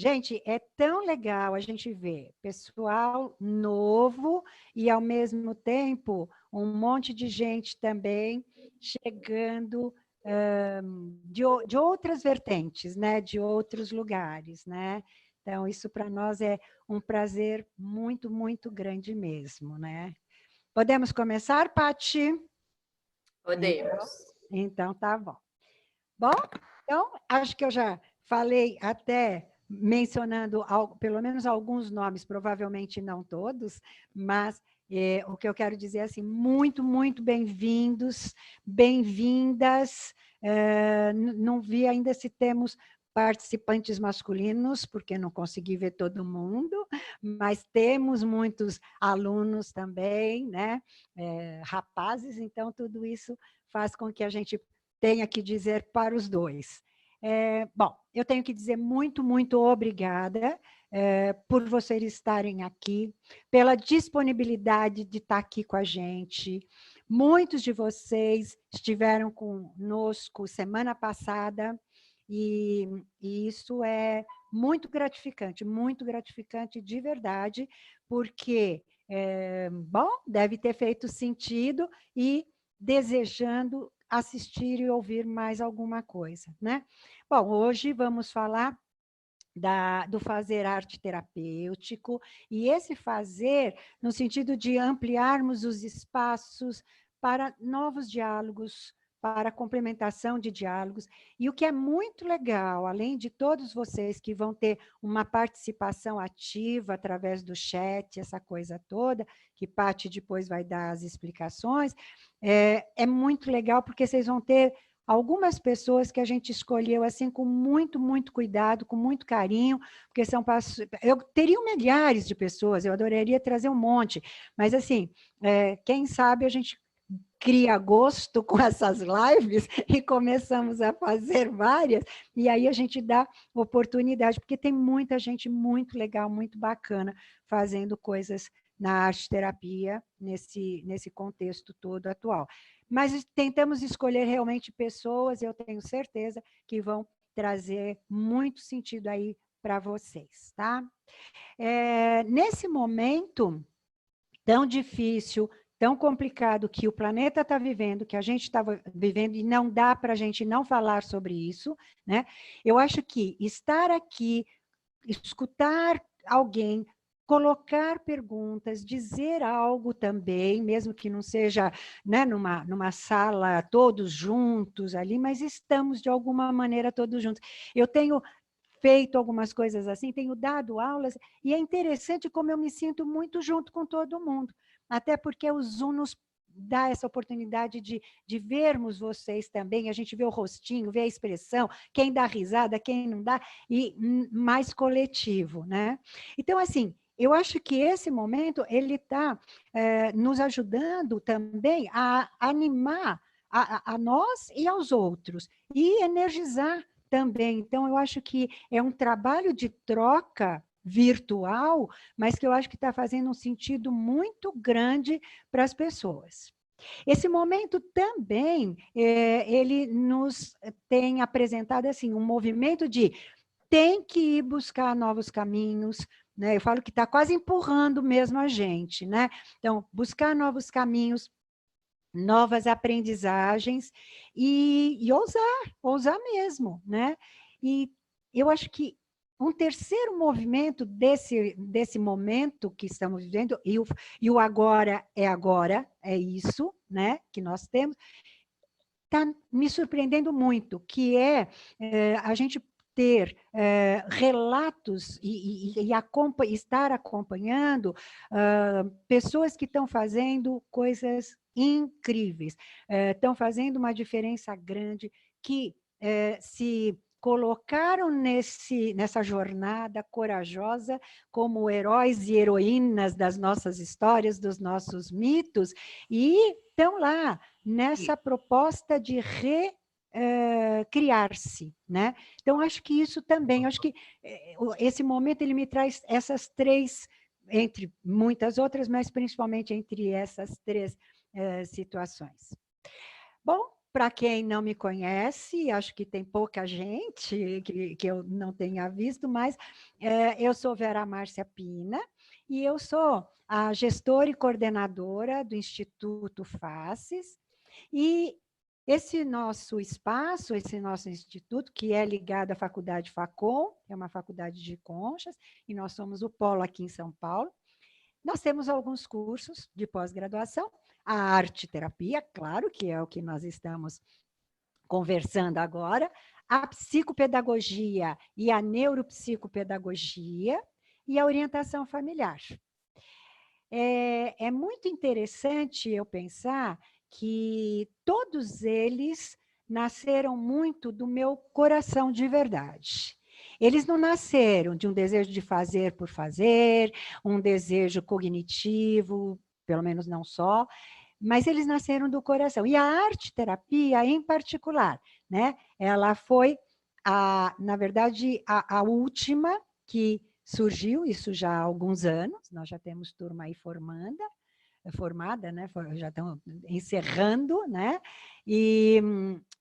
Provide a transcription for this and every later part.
Gente, é tão legal a gente ver pessoal novo e, ao mesmo tempo, um monte de gente também chegando de outras vertentes, né? De outros lugares, né? Então, isso para nós é um prazer muito, muito grande mesmo, né? Podemos começar, Pati? Podemos. Então, tá bom. Bom, então, acho que eu já falei até mencionando pelo menos alguns nomes, provavelmente não todos, mas o que eu quero dizer é assim, muito, muito bem-vindos, bem-vindas. Não vi ainda se temos participantes masculinos, porque não consegui ver todo mundo, mas temos muitos alunos também, né? Rapazes, então tudo isso faz com que a gente tenha que dizer para os dois. Bom, eu tenho que dizer muito, muito obrigada por vocês estarem aqui, pela disponibilidade de estar aqui com a gente. Muitos de vocês estiveram conosco semana passada e isso é muito gratificante de verdade, porque, bom, deve ter feito sentido e desejando assistir e ouvir mais alguma coisa, né? Bom, hoje vamos falar do fazer arte terapêutico, e esse fazer no sentido de ampliarmos os espaços para novos diálogos, para complementação de diálogos, e o que é muito legal, além de todos vocês que vão ter uma participação ativa através do chat, essa coisa toda, que Paty depois vai dar as explicações, é muito legal porque vocês vão ter algumas pessoas que a gente escolheu assim com muito, muito cuidado, com muito carinho, porque eu teria milhares de pessoas, eu adoraria trazer um monte, mas assim, quem sabe a gente cria gosto com essas lives e começamos a fazer várias, e aí a gente dá oportunidade, porque tem muita gente muito legal, muito bacana, fazendo coisas na arte-terapia, nesse contexto todo atual. Mas tentamos escolher realmente pessoas, eu tenho certeza, que vão trazer muito sentido aí para vocês, tá? Nesse momento tão difícil, tão complicado que o planeta está vivendo, que a gente está vivendo, e não dá para a gente não falar sobre isso, né? Eu acho que estar aqui, escutar alguém, colocar perguntas, dizer algo também, mesmo que não seja, né, numa sala todos juntos ali, mas estamos de alguma maneira todos juntos. Eu tenho feito algumas coisas assim, tenho dado aulas, e é interessante como eu me sinto muito junto com todo mundo, até porque o Zoom nos dá essa oportunidade de vermos vocês também, a gente vê o rostinho, vê a expressão, quem dá risada, quem não dá, e mais coletivo, né? Então, assim, eu acho que esse momento, ele está nos ajudando também a animar a nós e aos outros, e energizar também. Então, eu acho que é um trabalho de troca virtual, mas que eu acho que está fazendo um sentido muito grande para as pessoas. Esse momento também, ele nos tem apresentado assim, um movimento de tem que ir buscar novos caminhos, né? Eu falo que está quase empurrando mesmo a gente, né? Então, buscar novos caminhos, novas aprendizagens e ousar mesmo, né? E eu acho que um terceiro movimento desse momento que estamos vivendo, e o agora, é isso, né, que nós temos, está me surpreendendo muito, que a gente ter relatos estar acompanhando pessoas que estão fazendo coisas incríveis, estão fazendo uma diferença grande, que se colocaram nessa jornada corajosa como heróis e heroínas das nossas histórias, dos nossos mitos, e estão lá nessa proposta de criar-se, né? Então, acho que isso também, acho que esse momento ele me traz essas três, entre muitas outras, mas principalmente entre essas três situações. Bom, para quem não me conhece, acho que tem pouca gente que eu não tenha visto, mas eu sou Vera Márcia Pina e eu sou a gestora e coordenadora do Instituto Faces. E esse nosso espaço, esse nosso instituto, que é ligado à Faculdade Facom, é uma faculdade de Conchas, e nós somos o polo aqui em São Paulo. Nós temos alguns cursos de pós-graduação, a arte-terapia, claro, que é o que nós estamos conversando agora, a psicopedagogia e a neuropsicopedagogia e a orientação familiar. É muito interessante eu pensar que todos eles nasceram muito do meu coração de verdade. Eles não nasceram de um desejo de fazer por fazer, um desejo cognitivo, pelo menos não só, mas eles nasceram do coração. E a arte-terapia, em particular, né? Ela foi, na verdade, a última que surgiu, isso já há alguns anos, nós já temos turma aí formada, né? Já estão encerrando, né? E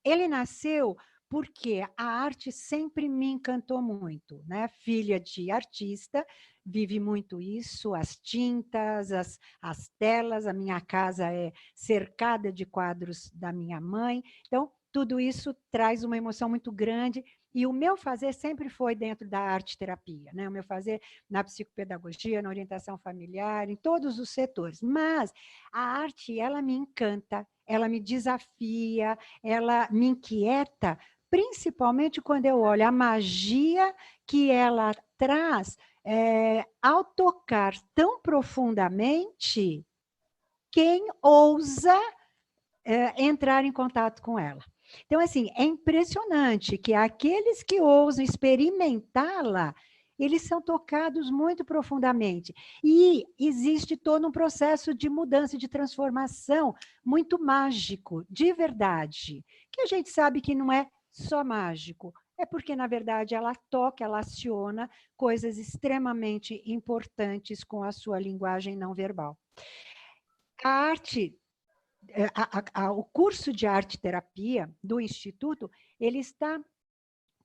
ele nasceu porque a arte sempre me encantou muito, né? Filha de artista, vive muito isso, as tintas, as telas, a minha casa é cercada de quadros da minha mãe, então tudo isso traz uma emoção muito grande. E o meu fazer sempre foi dentro da arte-terapia, né? O meu fazer na psicopedagogia, na orientação familiar, em todos os setores. Mas a arte, ela me encanta, ela me desafia, ela me inquieta, principalmente quando eu olho a magia que ela traz ao tocar tão profundamente quem ousa entrar em contato com ela. Então, assim, é impressionante que aqueles que ousam experimentá-la, eles são tocados muito profundamente. E existe todo um processo de mudança, de transformação muito mágico, de verdade, que a gente sabe que não é só mágico, é porque, na verdade, ela toca, ela aciona coisas extremamente importantes com a sua linguagem não verbal. A arte o curso de arte-terapia do Instituto, ele está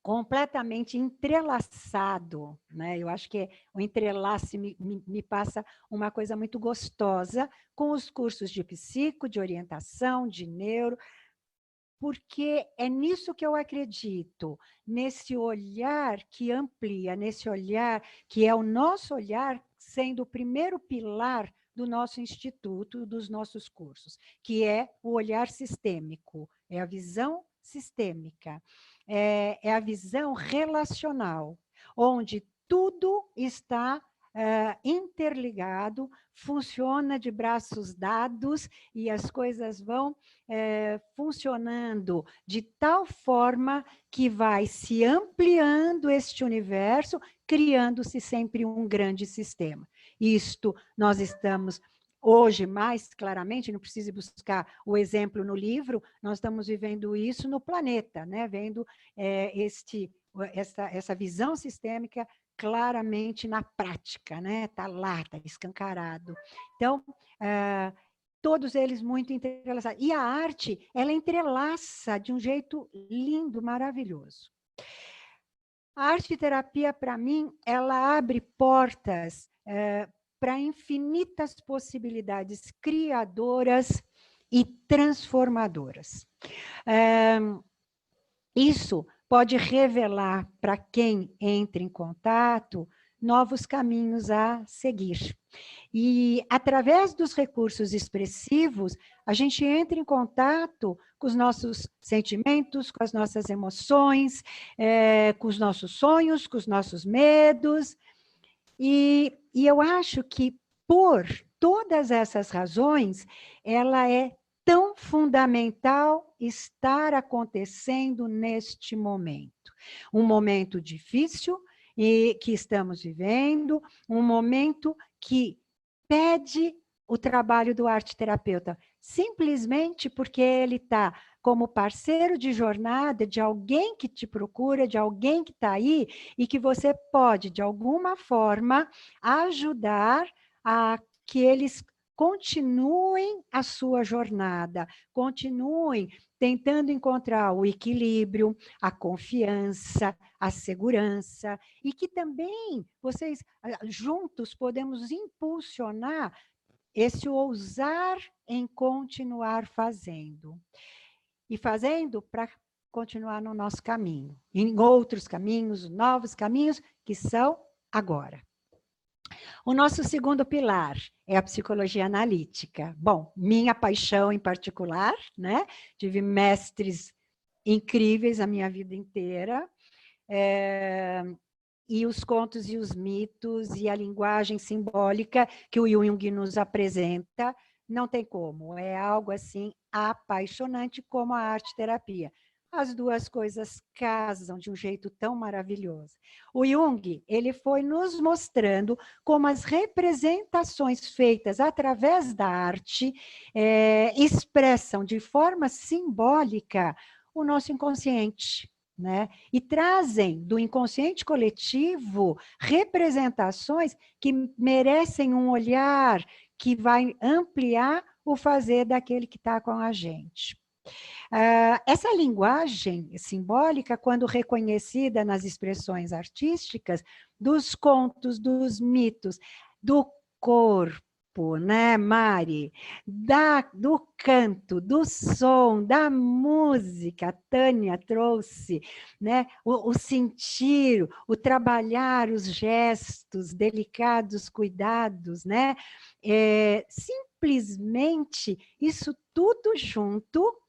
completamente entrelaçado, né? Eu acho que o entrelace me passa uma coisa muito gostosa com os cursos de psico, de orientação, de neuro, porque é nisso que eu acredito, nesse olhar que amplia, nesse olhar que é o nosso olhar sendo o primeiro pilar do nosso instituto, dos nossos cursos, que é o olhar sistêmico, é a visão sistêmica, é a visão relacional, onde tudo está interligado, funciona de braços dados e as coisas vão funcionando de tal forma que vai se ampliando este universo, criando-se sempre um grande sistema. Isto nós estamos hoje mais claramente, não precisa buscar o exemplo no livro, nós estamos vivendo isso no planeta, né? Vendo essa visão sistêmica claramente na prática, né? Está lá, está escancarado. Então, todos eles muito entrelaçados. E a arte, ela entrelaça de um jeito lindo, maravilhoso. A arte-terapia, para mim, ela abre portas para infinitas possibilidades criadoras e transformadoras. Isso pode revelar para quem entra em contato novos caminhos a seguir. E, através dos recursos expressivos, a gente entra em contato com os nossos sentimentos, com as nossas emoções, com os nossos sonhos, com os nossos medos. E eu acho que, por todas essas razões, ela é tão fundamental estar acontecendo neste momento. Um momento difícil e que estamos vivendo, um momento que pede o trabalho do arte-terapeuta, simplesmente porque ele está como parceiro de jornada de alguém que te procura, de alguém que está aí, e que você pode, de alguma forma, ajudar a que eles continuem a sua jornada, continuem tentando encontrar o equilíbrio, a confiança, a segurança, e que também vocês juntos podemos impulsionar esse ousar em continuar fazendo. E fazendo para continuar no nosso caminho, em outros caminhos, novos caminhos, que são agora. O nosso segundo pilar é a psicologia analítica. Bom, minha paixão em particular, né? Tive mestres incríveis a minha vida inteira. E os contos e os mitos e a linguagem simbólica que o Jung nos apresenta, não tem como. É algo assim apaixonante como a arte-terapia. As duas coisas casam de um jeito tão maravilhoso. O Jung, ele foi nos mostrando como as representações feitas através da arte expressam de forma simbólica o nosso inconsciente, né? E trazem do inconsciente coletivo representações que merecem um olhar que vai ampliar o fazer daquele que está com a gente. Essa linguagem simbólica, quando reconhecida nas expressões artísticas, dos contos, dos mitos, do corpo, né, Mari? Do canto, do som, da música, a Tânia trouxe, né? O sentir, o trabalhar os gestos delicados, cuidados, né? Simplesmente isso tudo junto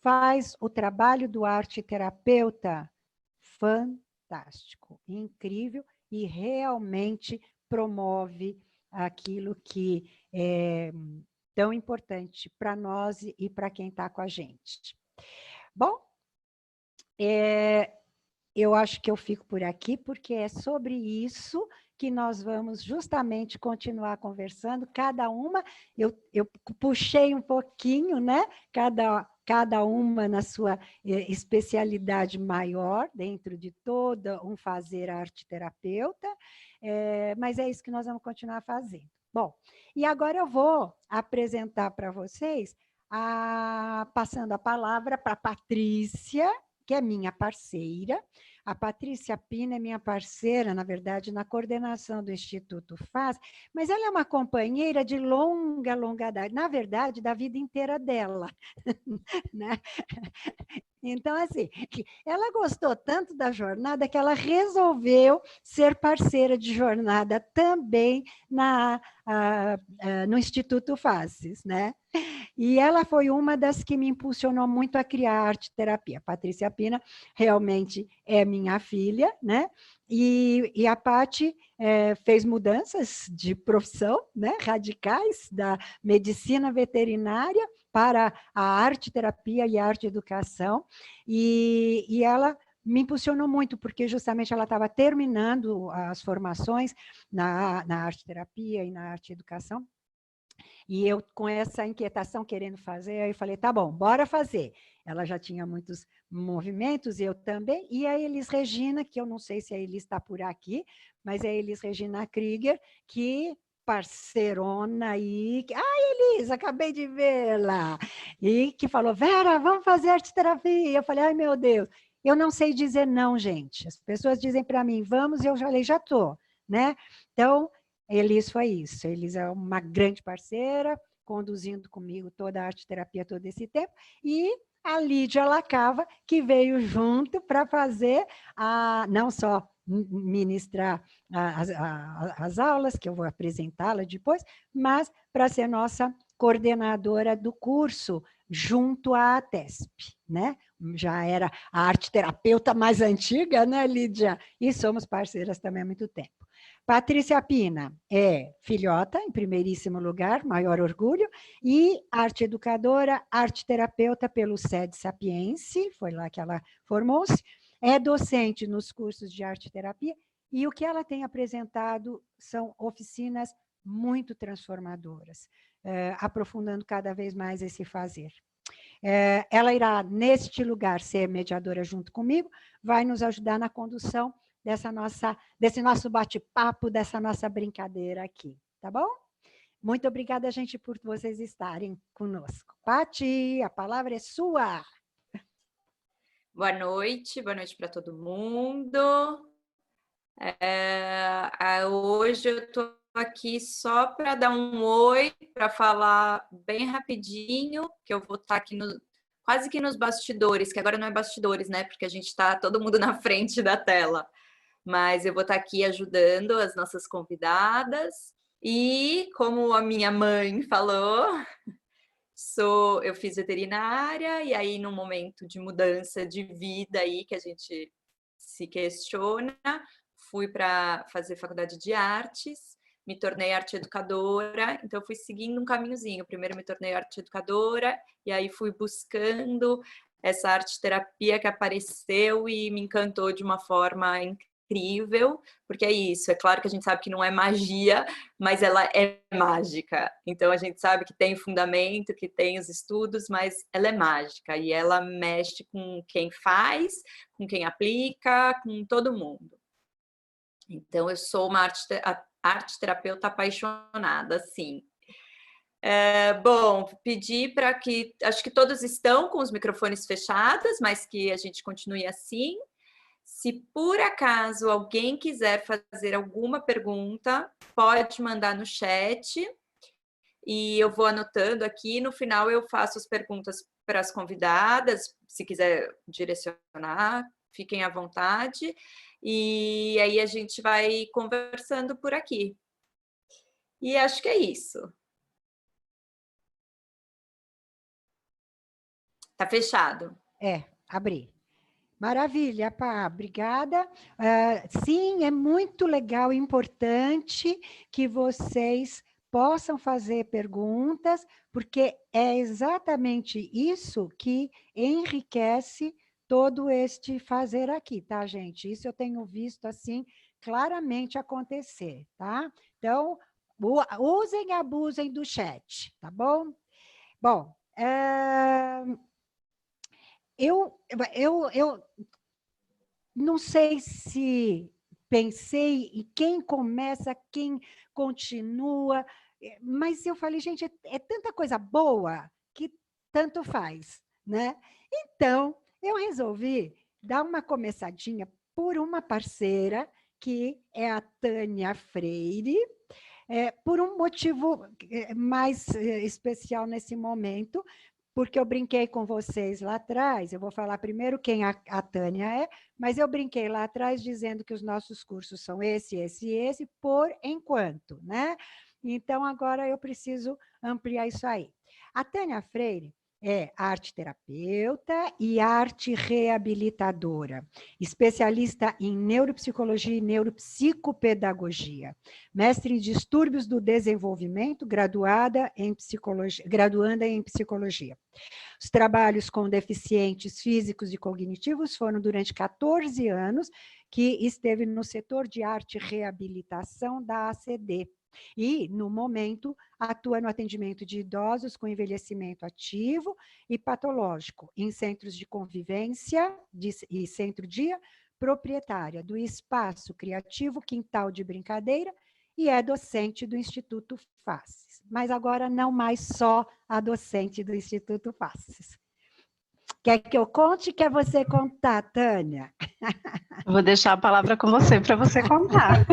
faz o trabalho do arte-terapeuta fantástico, incrível e realmente promove aquilo que é tão importante para nós e para quem está com a gente. Bom, eu acho que eu fico por aqui, porque é sobre isso que nós vamos justamente continuar conversando, cada uma, eu puxei um pouquinho, né? Cada uma na sua especialidade maior, dentro de todo um fazer arte-terapeuta, mas é isso que nós vamos continuar fazendo. Bom, e agora eu vou apresentar para vocês, passando a palavra para a Patrícia, que é minha parceira. A Patrícia Pina é minha parceira, na verdade, na coordenação do Instituto FAS, mas ela é uma companheira de longa, longa idade, na verdade, da vida inteira dela. Né? Então, assim, ela gostou tanto da jornada que ela resolveu ser parceira de jornada também no Instituto FACES, né? E ela foi uma das que me impulsionou muito a criar a arte-terapia. Patrícia Pina realmente é minha filha, né? E a Pati fez mudanças de profissão, né? Radicais, da medicina veterinária para a arte-terapia e a arte-educação. E ela me impulsionou muito, porque justamente ela estava terminando as formações na arte-terapia e na arte-educação. E eu, com essa inquietação, querendo fazer, aí falei, tá bom, bora fazer. Ela já tinha muitos movimentos, eu também. E a Elis Regina, que eu não sei se a Elis está por aqui, mas é a Elis Regina Krieger, que parceirona aí. Elis, acabei de vê-la. E que falou, Vera, vamos fazer arte-terapia. Eu falei, ai, meu Deus. Eu não sei dizer não, gente. As pessoas dizem para mim, vamos, e eu já falei, já estou. Né? Então, Elis foi isso. Elis é uma grande parceira, conduzindo comigo toda a arte-terapia todo esse tempo. E a Lídia Lacava, que veio junto para fazer, não só ministrar as aulas, que eu vou apresentá-la depois, mas para ser nossa coordenadora do curso, junto à TESP, né? Já era a arte-terapeuta mais antiga, né, Lídia? E somos parceiras também há muito tempo. Patrícia Pina é filhota, em primeiríssimo lugar, maior orgulho, e arte-educadora, arte-terapeuta pelo SED Sapiense, foi lá que ela formou-se, é docente nos cursos de arte-terapia, e o que ela tem apresentado são oficinas muito transformadoras, aprofundando cada vez mais esse fazer. Ela irá, neste lugar, ser mediadora junto comigo, vai nos ajudar na condução desse nosso bate-papo, dessa nossa brincadeira aqui, tá bom? Muito obrigada, gente, por vocês estarem conosco. Pati, a palavra é sua. Boa noite para todo mundo. Hoje eu estou aqui só para dar um oi, para falar bem rapidinho, que eu vou estar aqui quase que nos bastidores, que agora não é bastidores, né? Porque a gente está todo mundo na frente da tela. Mas eu vou estar aqui ajudando as nossas convidadas. E como a minha mãe falou, eu fiz veterinária, e aí num momento de mudança de vida aí que a gente se questiona, fui para fazer faculdade de artes, me tornei arte educadora, então fui seguindo um caminhozinho. Primeiro me tornei arte educadora, e aí fui buscando essa arte terapia que apareceu e me encantou de uma forma incrível, porque é isso, é claro que a gente sabe que não é magia, mas ela é mágica. Então a gente sabe que tem fundamento, que tem os estudos, mas ela é mágica e ela mexe com quem faz, com quem aplica, com todo mundo. Então eu sou uma arte terapeuta apaixonada, sim. Bom, pedir para que, acho que todos estão com os microfones fechados, mas que a gente continue assim. Se por acaso alguém quiser fazer alguma pergunta, pode mandar no chat e eu vou anotando aqui. No final eu faço as perguntas para as convidadas, se quiser direcionar, fiquem à vontade. E aí a gente vai conversando por aqui. E acho que é isso. Tá fechado. Abri. Maravilha, Pá, obrigada. Sim, é muito legal e importante que vocês possam fazer perguntas, porque é exatamente isso que enriquece todo este fazer aqui, tá, gente? Isso eu tenho visto, assim, claramente acontecer, tá? Então, usem e abusem do chat, tá bom? Bom, eu não sei se pensei em quem começa, quem continua, mas eu falei, gente, é tanta coisa boa que tanto faz, né? Então, eu resolvi dar uma começadinha por uma parceira, que é a Tânia Freire, por um motivo mais especial nesse momento, porque eu brinquei com vocês lá atrás, eu vou falar primeiro quem a Tânia é, mas eu brinquei lá atrás dizendo que os nossos cursos são esse, esse e esse, por enquanto, né? Então, agora eu preciso ampliar isso aí. A Tânia Freire é arte terapeuta e arte reabilitadora, especialista em neuropsicologia e neuropsicopedagogia, mestre em distúrbios do desenvolvimento, graduanda em psicologia. Os trabalhos com deficientes físicos e cognitivos foram durante 14 anos que esteve no setor de arte e reabilitação da ACD. E, no momento, atua no atendimento de idosos com envelhecimento ativo e patológico, em centros de convivência e centro-dia, proprietária do Espaço Criativo Quintal de Brincadeira e é docente do Instituto Faces. Mas agora não mais só a docente do Instituto Faces. Quer que eu conte? Quer você contar, Tânia? Vou deixar a palavra com você para você contar.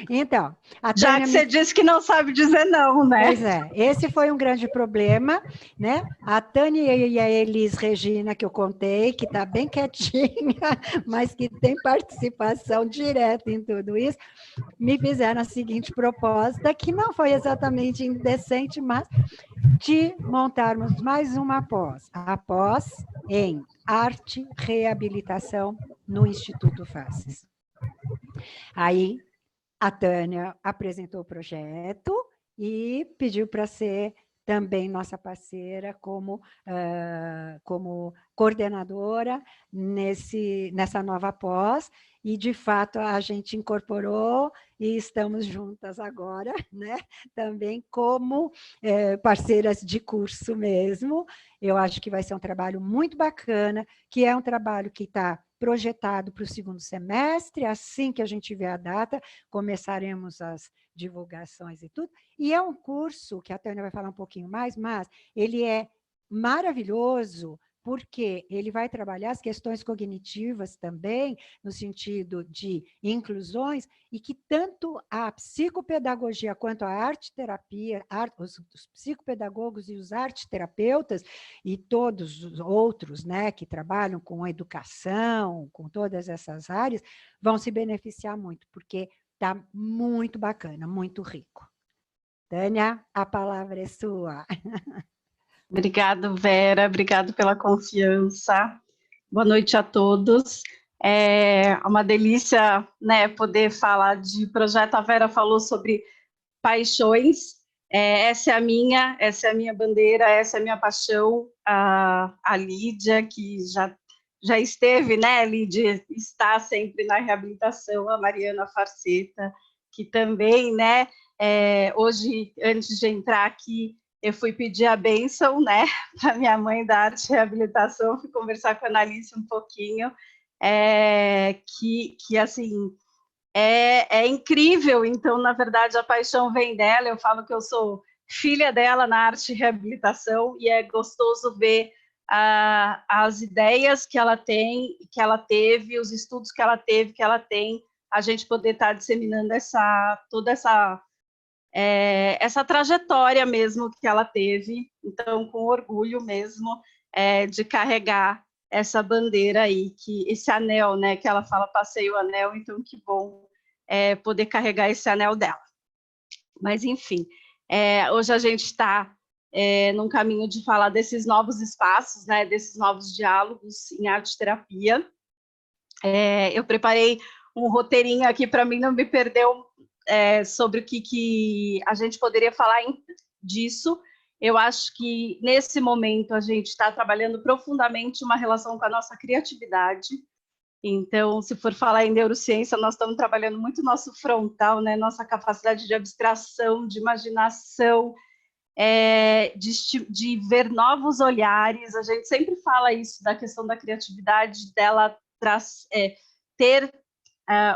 Então, a já Tânia que você disse que não sabe dizer não, né? Pois é, esse foi um grande problema, né? A Tânia e a Elis Regina, que eu contei, que está bem quietinha, mas que tem participação direta em tudo isso, me fizeram a seguinte proposta, que não foi exatamente indecente, mas de montarmos mais uma pós, a pós em arte reabilitação no Instituto Faces. Aí a Tânia apresentou o projeto e pediu para ser também nossa parceira como coordenadora nessa nova pós, e de fato a gente incorporou e estamos juntas agora, né? Também como parceiras de curso mesmo. Eu acho que vai ser um trabalho muito bacana, que é um trabalho que está projetado para o segundo semestre. Assim que a gente tiver a data, começaremos as divulgações e tudo. E é um curso que a Tânia vai falar um pouquinho mais, mas ele é maravilhoso, porque ele vai trabalhar as questões cognitivas também, no sentido de inclusões, e que tanto a psicopedagogia quanto a arte-terapia, os psicopedagogos e os arte-terapeutas, e todos os outros, né, que trabalham com a educação, com todas essas áreas, vão se beneficiar muito, porque está muito bacana, muito rico. Tânia, a palavra é sua. Obrigado, Vera, obrigado pela confiança. Boa noite a todos. É uma delícia, né, poder falar de projeto. A Vera falou sobre paixões. Essa é a minha bandeira, essa é a minha paixão. A Lídia, que já esteve, né, Lídia, está sempre na reabilitação. A Mariana Farceta, que também, né, hoje, antes de entrar aqui, eu fui pedir a bênção, né, para minha mãe da arte e reabilitação, fui conversar com a Analice um pouquinho, que assim, é incrível. Então, na verdade, a paixão vem dela. Eu falo que eu sou filha dela na arte e reabilitação, e é gostoso ver as ideias que ela tem, que ela teve, os estudos que ela teve, que ela tem, a gente poder estar disseminando toda essa trajetória mesmo que ela teve. Então, com orgulho mesmo de carregar essa bandeira aí, esse anel, né, que ela fala, passei o anel, então que bom poder carregar esse anel dela. Mas, enfim, hoje a gente está num caminho de falar desses novos espaços, né, desses novos diálogos em arte-terapia. Eu preparei um roteirinho aqui para mim não me perder sobre o que a gente poderia falar disso. Eu acho que, nesse momento, a gente está trabalhando profundamente uma relação com a nossa criatividade. Então, se for falar em neurociência, nós estamos trabalhando muito nosso frontal, né? Nossa capacidade de abstração, de imaginação, de ver novos olhares. A gente sempre fala isso, da questão da criatividade, dela ter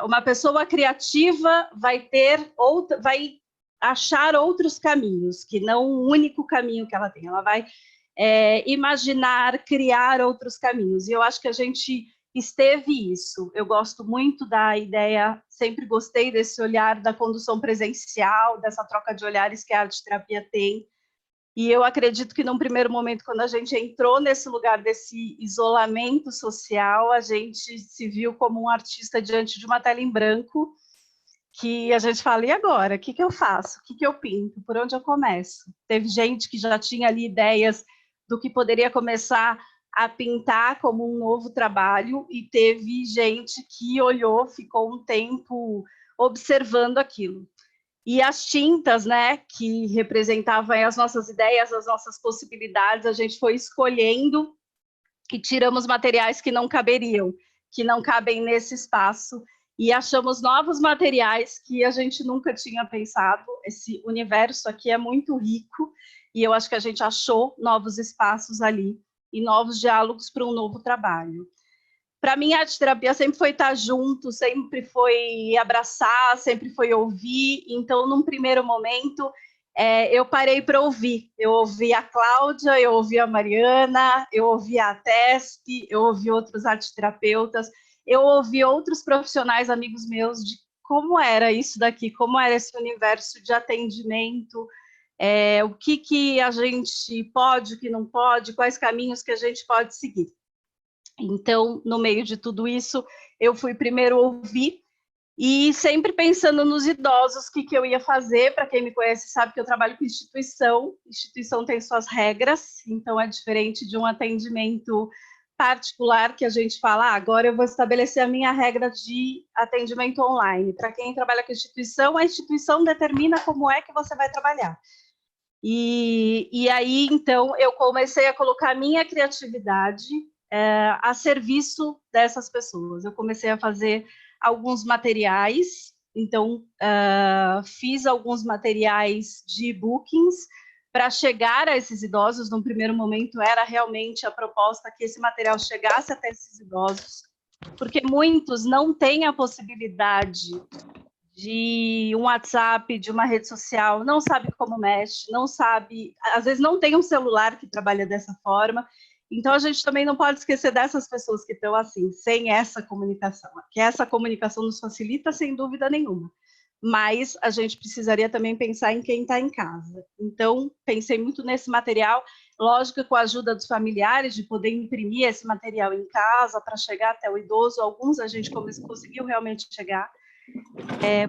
uma pessoa criativa vai achar outros caminhos, que não o único caminho que ela tem. Ela vai imaginar, criar outros caminhos. E eu acho que a gente esteve isso. Eu gosto muito da ideia, sempre gostei desse olhar da condução presencial, dessa troca de olhares que a arte-terapia tem. E eu acredito que, num primeiro momento, quando a gente entrou nesse lugar desse isolamento social, a gente se viu como um artista diante de uma tela em branco, que a gente fala, e agora? O que eu faço? O que eu pinto? Por onde eu começo? Teve gente que já tinha ali ideias do que poderia começar a pintar como um novo trabalho, e teve gente que olhou, ficou um tempo observando aquilo. E as tintas, né, que representavam as nossas ideias, as nossas possibilidades, a gente foi escolhendo e tiramos materiais que não caberiam, que não cabem nesse espaço, e achamos novos materiais que a gente nunca tinha pensado. Esse universo aqui é muito rico, e eu acho que a gente achou novos espaços ali e novos diálogos para um novo trabalho. Para mim, a arte-terapia sempre foi estar junto, sempre foi abraçar, sempre foi ouvir. Então, num primeiro momento, eu parei para ouvir. Eu ouvi a Cláudia, eu ouvi a Mariana, eu ouvi a Tesp, eu ouvi outros arte-terapeutas, eu ouvi outros profissionais, amigos meus, de como era isso daqui, como era esse universo de atendimento, o que a gente pode, o que não pode, quais caminhos que a gente pode seguir. Então, no meio de tudo isso, eu fui primeiro ouvir, e sempre pensando nos idosos, o que eu ia fazer. Para quem me conhece sabe que eu trabalho com instituição tem suas regras, então é diferente de um atendimento particular que a gente fala, agora eu vou estabelecer a minha regra de atendimento online. Para quem trabalha com a instituição determina como é que você vai trabalhar. E aí, então, eu comecei a colocar a minha criatividade a serviço dessas pessoas. Eu comecei a fazer alguns materiais, então fiz alguns materiais de e-bookings para chegar a esses idosos. No primeiro momento era realmente a proposta que esse material chegasse até esses idosos, porque muitos não têm a possibilidade de um WhatsApp, de uma rede social, não sabe como mexe, não sabe, às vezes não tem um celular que trabalha dessa forma. Então, a gente também não pode esquecer dessas pessoas que estão assim, sem essa comunicação, que essa comunicação nos facilita, sem dúvida nenhuma. Mas a gente precisaria também pensar em quem está em casa. Então, pensei muito nesse material, lógico, com a ajuda dos familiares, de poder imprimir esse material em casa para chegar até o idoso. Alguns a gente conseguiu realmente chegar,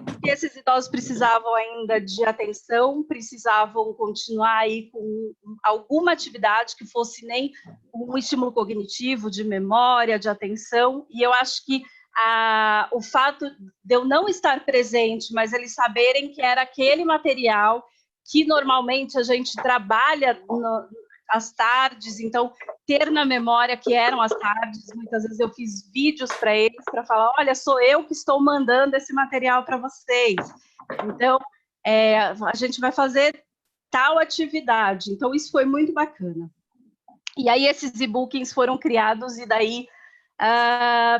porque esses idosos precisavam ainda de atenção, precisavam continuar aí com alguma atividade que fosse nem um estímulo cognitivo, de memória, de atenção, e eu acho que o fato de eu não estar presente, mas eles saberem que era aquele material que normalmente a gente trabalha às tardes, então ter na memória que eram as tardes, muitas vezes eu fiz vídeos para eles, para falar, olha, sou eu que estou mandando esse material para vocês, então a gente vai fazer tal atividade, então isso foi muito bacana. E aí esses e-bookings foram criados, e daí,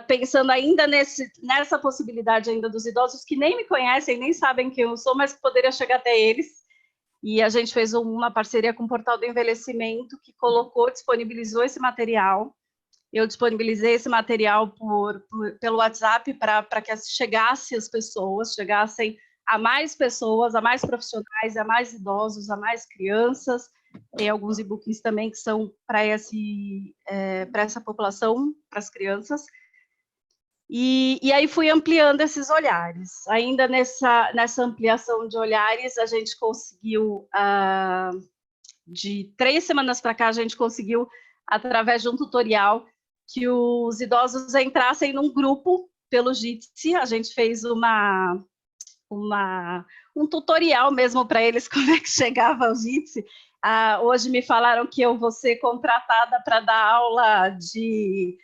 pensando ainda nessa possibilidade ainda dos idosos que nem me conhecem, nem sabem quem eu sou, mas que poderia chegar até eles, e a gente fez uma parceria com o Portal do Envelhecimento, que disponibilizou esse material. Eu disponibilizei esse material pelo WhatsApp para que chegasse às pessoas, chegassem a mais pessoas, a mais profissionais, a mais idosos, a mais crianças. Tem alguns e-books também que são para essa população, para as crianças. E aí fui ampliando esses olhares. Ainda nessa ampliação de olhares, a gente conseguiu, de 3 semanas para cá, a gente conseguiu, através de um tutorial, que os idosos entrassem num grupo pelo Jitsi. A gente fez um tutorial mesmo para eles como é que chegava ao Jitsi. Hoje me falaram que eu vou ser contratada para dar aula de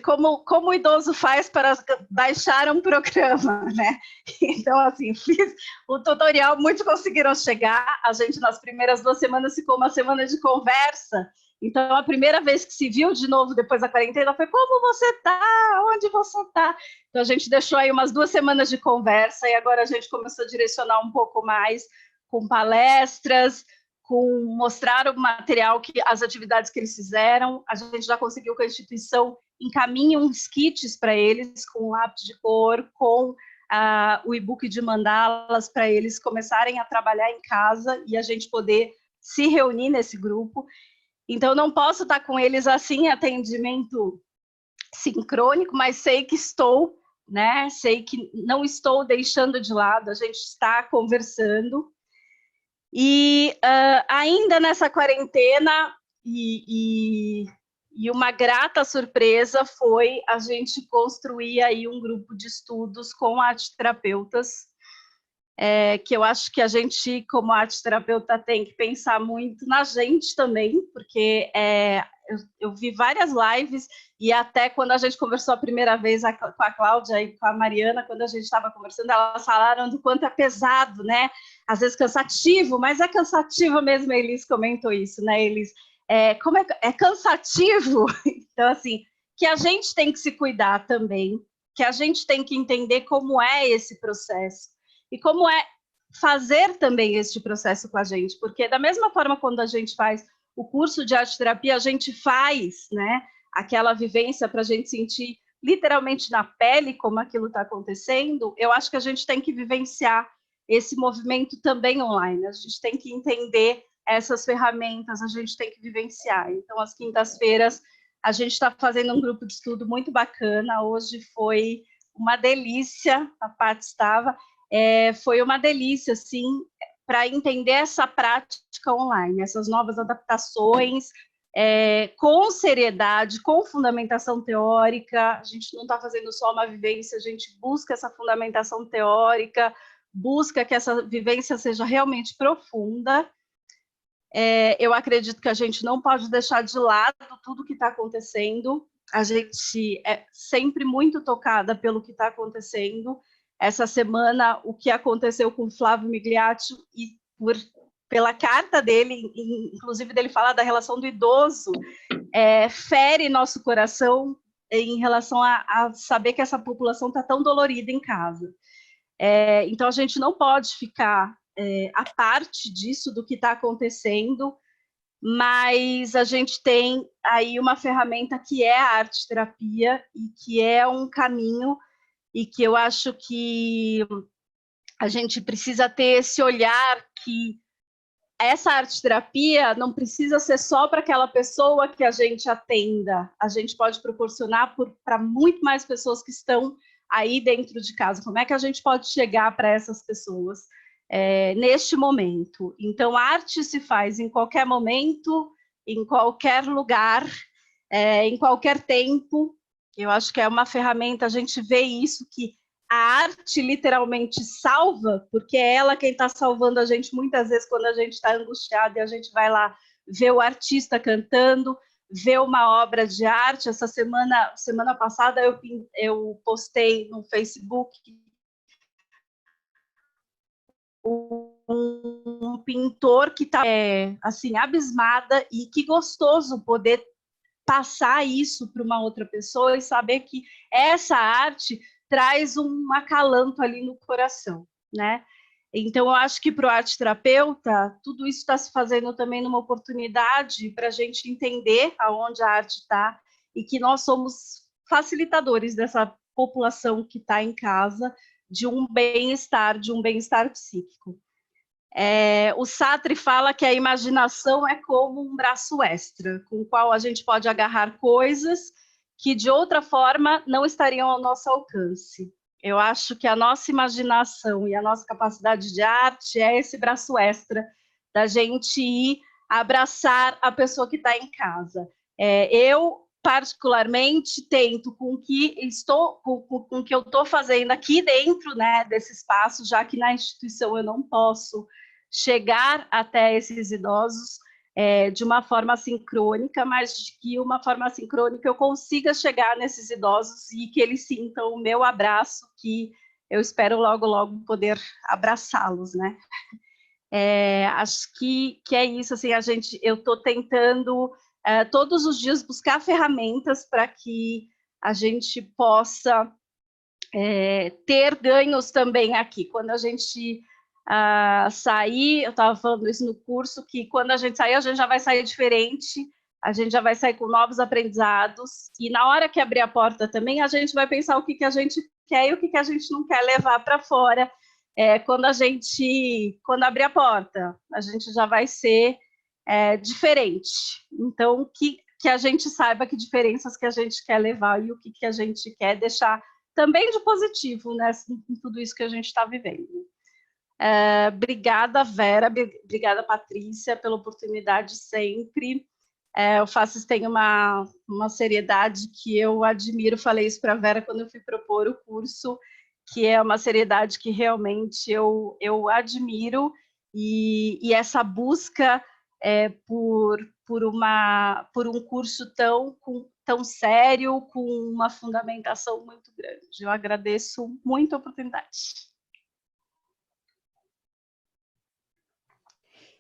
como o idoso faz para baixar um programa, né? Então, assim, fiz o tutorial, muitos conseguiram chegar, a gente nas primeiras 2 semanas ficou uma semana de conversa, então a primeira vez que se viu de novo depois da quarentena foi, como você está? Onde você está? Então a gente deixou aí umas 2 semanas de conversa, e agora a gente começou a direcionar um pouco mais com palestras, com mostrar o material, as atividades que eles fizeram. A gente já conseguiu que a instituição encaminhe uns kits para eles, com lápis de cor, com o e-book de mandalas, para eles começarem a trabalhar em casa e a gente poder se reunir nesse grupo. Então, não posso estar com eles assim, em atendimento sincrônico, mas sei que estou, né? Sei que não estou deixando de lado, a gente está conversando. E ainda nessa quarentena, e uma grata surpresa foi a gente construir aí um grupo de estudos com arteterapeutas, que eu acho que a gente, como arteterapeuta, tem que pensar muito na gente também, porque eu vi várias lives, e até quando a gente conversou a primeira vez com a Cláudia e com a Mariana, quando a gente estava conversando, elas falaram do quanto é pesado, né? Às vezes cansativo, mas é cansativo mesmo. A Elis comentou isso, né, Elis? Como é cansativo. Então, assim, que a gente tem que se cuidar também, que a gente tem que entender como é esse processo e como é fazer também este processo com a gente, porque da mesma forma quando a gente faz o curso de arteterapia, a gente faz, né, aquela vivência para a gente sentir literalmente na pele como aquilo está acontecendo. Eu acho que a gente tem que vivenciar esse movimento também online, a gente tem que entender essas ferramentas, a gente tem que vivenciar. Então, às quintas-feiras, a gente está fazendo um grupo de estudo muito bacana. Hoje foi uma delícia, a Paty estava, foi uma delícia, assim, para entender essa prática online, essas novas adaptações, com seriedade, com fundamentação teórica. A gente não está fazendo só uma vivência, a gente busca essa fundamentação teórica, busca que essa vivência seja realmente profunda. Eu acredito que a gente não pode deixar de lado tudo que está acontecendo. A gente é sempre muito tocada pelo que está acontecendo. Essa semana, o que aconteceu com o Flávio Migliaccio, e pela carta dele, inclusive dele falar da relação do idoso, fere nosso coração. em relação a saber que essa população está tão dolorida em casa. Então, a gente não pode ficar à parte disso, do que está acontecendo, mas a gente tem aí uma ferramenta que é a arte-terapia e que é um caminho, e que eu acho que a gente precisa ter esse olhar que essa arte-terapia não precisa ser só para aquela pessoa que a gente atenda, a gente pode proporcionar para muito mais pessoas que estão aí dentro de casa. Como é que a gente pode chegar para essas pessoas neste momento? Então, a arte se faz em qualquer momento, em qualquer lugar, em qualquer tempo. Eu acho que é uma ferramenta, a gente vê isso, que a arte literalmente salva, porque é ela quem está salvando a gente muitas vezes quando a gente está angustiado e a gente vai lá ver o artista cantando, ver uma obra de arte. Essa semana passada eu postei no Facebook um pintor que está assim, abismada, e que gostoso poder passar isso para uma outra pessoa e saber que essa arte traz um acalanto ali no coração, né? Então, eu acho que para o arte-terapeuta, tudo isso está se fazendo também numa oportunidade para a gente entender aonde a arte está, e que nós somos facilitadores dessa população que está em casa, de um bem-estar psíquico. O Sartre fala que a imaginação é como um braço extra, com o qual a gente pode agarrar coisas que, de outra forma, não estariam ao nosso alcance. Eu acho que a nossa imaginação e a nossa capacidade de arte é esse braço extra da gente ir abraçar a pessoa que está em casa. Eu, particularmente, tento com o que eu estou fazendo aqui dentro, né, desse espaço, já que na instituição eu não posso chegar até esses idosos de uma forma sincrônica, mas de que uma forma sincrônica eu consiga chegar nesses idosos e que eles sintam o meu abraço, que eu espero logo, logo poder abraçá-los, né? Acho que é isso, assim, eu estou tentando todos os dias buscar ferramentas para que a gente possa ter ganhos também aqui. Quando a gente sair, eu estava falando isso no curso, que quando a gente sair, a gente já vai sair diferente, a gente já vai sair com novos aprendizados, e na hora que abrir a porta também, a gente vai pensar o que a gente quer e o que a gente não quer levar para fora. Quando abrir a porta, a gente já vai ser diferente. Então, que a gente saiba que diferenças que a gente quer levar e o que a gente quer deixar também de positivo, né, em tudo isso que a gente está vivendo. Obrigada, Vera, obrigada, Patrícia, pela oportunidade sempre. O Faces tem uma seriedade que eu admiro, falei isso para a Vera quando eu fui propor o curso, que é uma seriedade que realmente eu admiro, e essa busca por um curso tão sério, com uma fundamentação muito grande. Eu agradeço muito a oportunidade.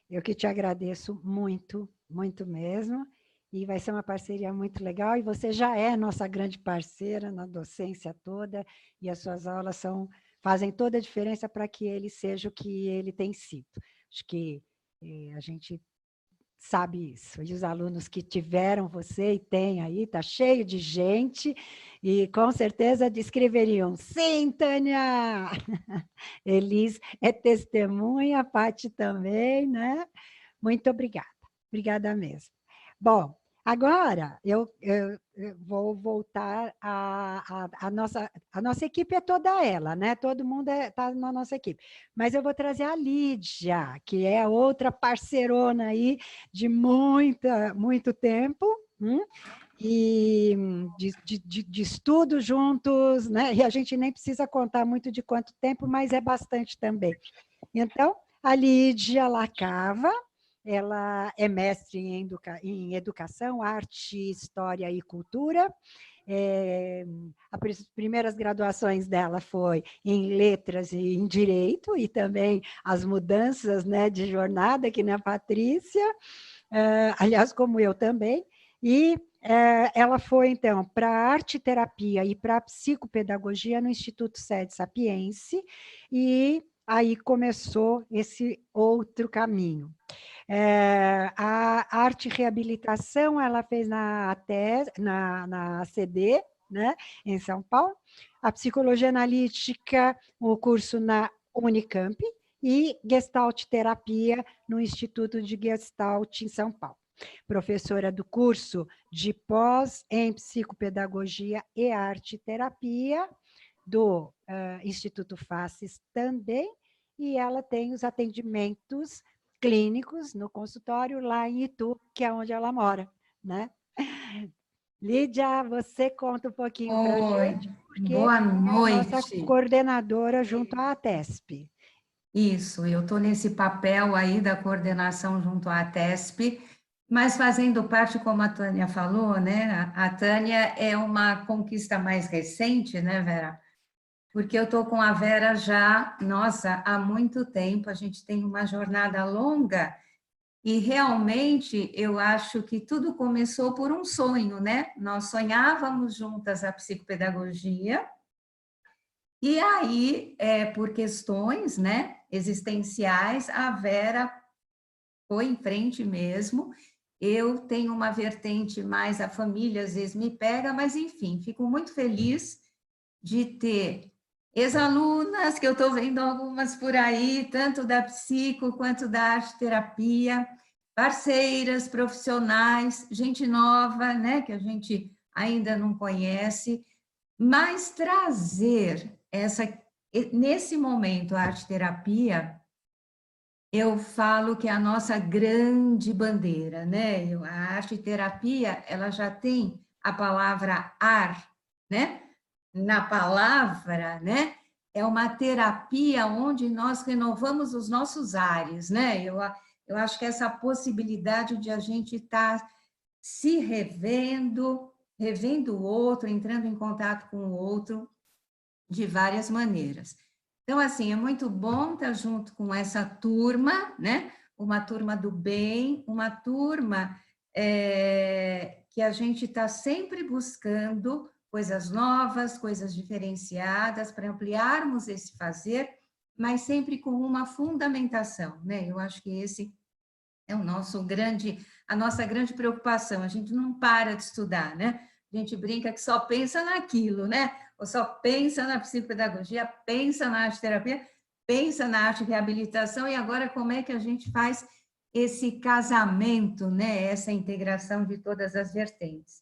Eu que te agradeço muito, muito mesmo, e vai ser uma parceria muito legal, e você já é nossa grande parceira na docência toda, e as suas aulas fazem toda a diferença para que ele seja o que ele tem sido. Acho que a gente sabe isso, e os alunos que tiveram você e tem aí, está cheio de gente, e com certeza descreveriam: sim, Tânia! Elis é testemunha, a Paty também, né? Muito obrigada mesmo. Bom, agora eu vou voltar a nossa equipe, é toda ela, né? Todo mundo está na nossa equipe. Mas eu vou trazer a Lídia, que é outra parceirona aí de muito tempo, e de estudo juntos, né? E a gente nem precisa contar muito de quanto tempo, mas é bastante também. Então, a Lídia Lacava, ela é mestre em educação, arte, história e cultura. As primeiras graduações dela foi em letras e em direito, e também as mudanças, né, de jornada, que nem a Patrícia, aliás, como eu também. E ela foi, então, para a arte-terapia e para a psicopedagogia no Instituto Sede Sapiense, e aí começou esse outro caminho. A arte-reabilitação ela fez na CD, né, em São Paulo, a psicologia analítica, o curso na Unicamp, e Gestalt-terapia no Instituto de Gestalt em São Paulo. Professora do curso de pós em psicopedagogia e arte-terapia do Instituto Faces também, e ela tem os atendimentos clínicos no consultório lá em Itu, que é onde ela mora, né? Lídia, você conta um pouquinho para a gente, porque boa é a nossa noite. coordenadora junto à ATESP. Isso, eu estou nesse papel aí da coordenação junto à ATESP, mas fazendo parte, como a Tânia falou, né? A Tânia é uma conquista mais recente, né, Vera? Porque eu estou com a Vera já, nossa, há muito tempo, a gente tem uma jornada longa, e realmente eu acho que tudo começou por um sonho, né? Nós sonhávamos juntas a psicopedagogia, e aí, por questões, né, existenciais, a Vera foi em frente mesmo. Eu tenho uma vertente mais, a família às vezes me pega, mas enfim, fico muito feliz de ter ex-alunas, que eu estou vendo algumas por aí, tanto da psico quanto da arte-terapia, parceiras, profissionais, gente nova, né, que a gente ainda não conhece, mas trazer nesse momento, a arte-terapia, eu falo que é a nossa grande bandeira, né? A arte-terapia, ela já tem a palavra ar, né? Na palavra, né? É uma terapia onde nós renovamos os nossos ares, né? Eu acho que essa possibilidade de a gente estar se revendo o outro, entrando em contato com o outro de várias maneiras. Então, assim, é muito bom estar junto com essa turma, né? Uma turma do bem, uma turma que a gente está sempre buscando coisas novas, coisas diferenciadas, para ampliarmos esse fazer, mas sempre com uma fundamentação, né? Eu acho que esse é a nossa grande preocupação. A gente não para de estudar, né? A gente brinca que só pensa naquilo, né? Ou só pensa na psicopedagogia, pensa na arte-terapia, pensa na arte-reabilitação, e agora como é que a gente faz esse casamento, né? Essa integração de todas as vertentes.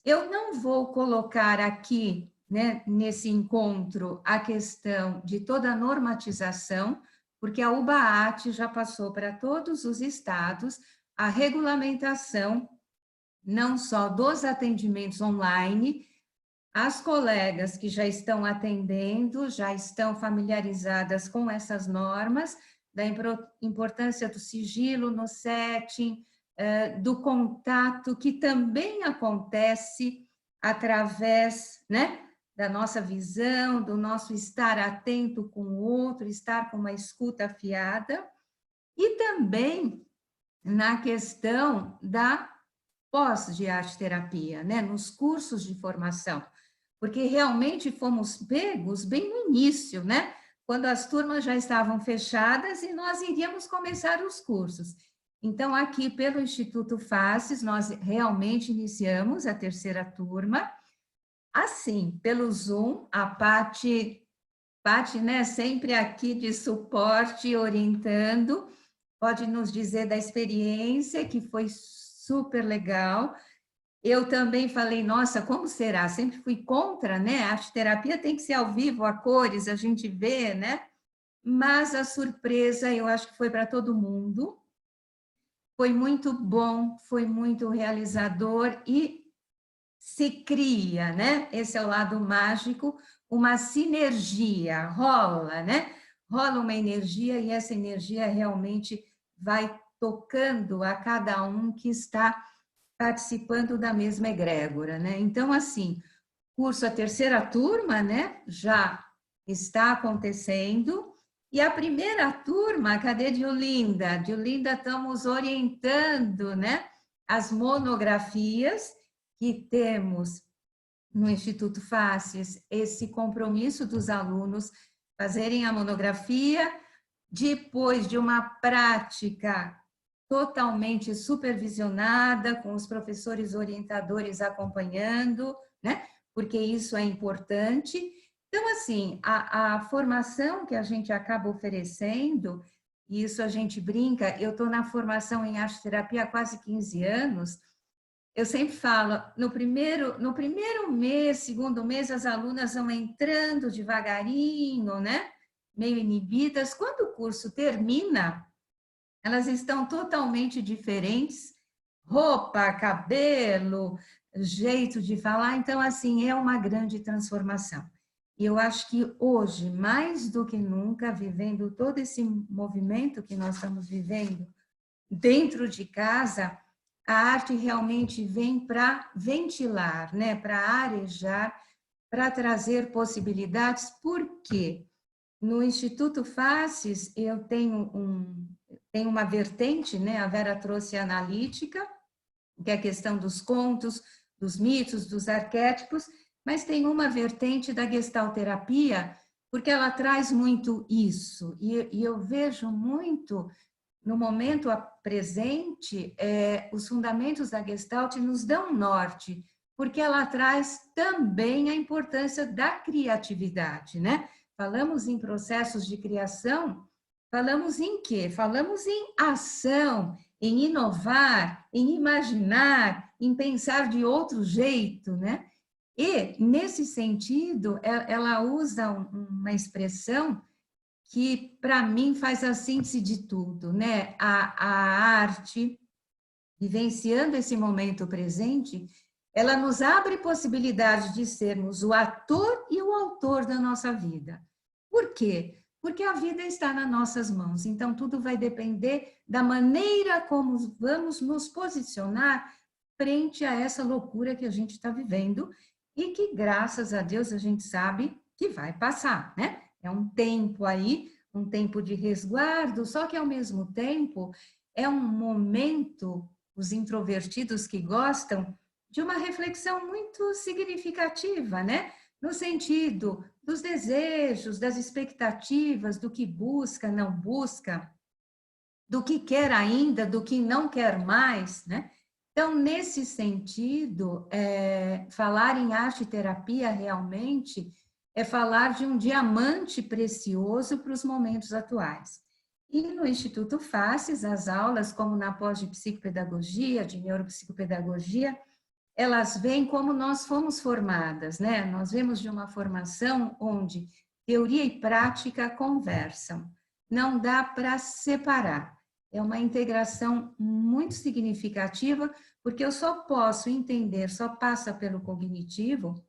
Eu não vou colocar aqui, né, nesse encontro, a questão de toda a normatização, porque a UBAAT já passou para todos os estados a regulamentação, não só dos atendimentos online. As colegas que já estão atendendo, já estão familiarizadas com essas normas, da importância do sigilo no setting, do contato, que também acontece através, né, da nossa visão, do nosso estar atento com o outro, estar com uma escuta afiada, e também na questão da pós de arte-terapia, né, nos cursos de formação, porque realmente fomos pegos bem no início, né, quando as turmas já estavam fechadas e nós iríamos começar os cursos. Então, aqui pelo Instituto Faces, nós realmente iniciamos a terceira turma, assim, pelo Zoom, a Paty, né, sempre aqui de suporte, orientando, pode nos dizer da experiência, que foi super legal. Eu também falei, nossa, como será? Sempre fui contra, né? A arte-terapia tem que ser ao vivo, a cores, a gente vê, né? Mas a surpresa, eu acho que foi para todo mundo. Foi muito bom, foi muito realizador e se cria, né? Esse é o lado mágico, uma sinergia, rola, né? Rola uma energia e essa energia realmente vai tocando a cada um que está participando da mesma egrégora, né? Então, assim, curso a terceira turma, né? Já está acontecendo. E a primeira turma, cadê Diolinda? Diolinda, estamos orientando, né? As monografias, que temos no Instituto Faces esse compromisso dos alunos fazerem a monografia, depois de uma prática totalmente supervisionada, com os professores orientadores acompanhando, né? Porque isso é importante. Então, assim, a formação que a gente acaba oferecendo, e isso a gente brinca, eu estou na formação em arte-terapia há quase 15 anos, eu sempre falo, no primeiro mês, segundo mês, as alunas vão entrando devagarinho, né? Meio inibidas. Quando o curso termina, elas estão totalmente diferentes, roupa, cabelo, jeito de falar. Então, assim, é uma grande transformação. E eu acho que hoje, mais do que nunca, vivendo todo esse movimento que nós estamos vivendo dentro de casa, a arte realmente vem para ventilar, né? Para arejar, para trazer possibilidades. Por quê? No Instituto Faces, eu tenho uma vertente, né? A Vera trouxe a analítica, que é a questão dos contos, dos mitos, dos arquétipos, mas tem uma vertente da gestalterapia, porque ela traz muito isso. E eu vejo muito, no momento presente, os fundamentos da Gestalt nos dão norte, porque ela traz também a importância da criatividade, né? Falamos em processos de criação, falamos em quê? Falamos em ação, em inovar, em imaginar, em pensar de outro jeito, né? E, nesse sentido, ela usa uma expressão que, para mim, faz a síntese de tudo, né? A arte, vivenciando esse momento presente, ela nos abre possibilidade de sermos o ator e o autor da nossa vida. Por quê? Porque a vida está nas nossas mãos, então tudo vai depender da maneira como vamos nos posicionar frente a essa loucura que a gente está vivendo e que, graças a Deus, a gente sabe que vai passar, né? É um tempo aí, um tempo de resguardo, só que, ao mesmo tempo, é um momento, os introvertidos que gostam, de uma reflexão muito significativa, né? No sentido dos desejos, das expectativas, do que busca, não busca, do que quer ainda, do que não quer mais, né? Então, nesse sentido, falar em arte-terapia realmente é falar de um diamante precioso para os momentos atuais. E no Instituto Faces, as aulas, como na pós de psicopedagogia, de neuropsicopedagogia, elas vêm como nós fomos formadas, né? Nós vemos de uma formação onde teoria e prática conversam. Não dá para separar. É uma integração muito significativa, porque eu só posso entender, só passa pelo cognitivo,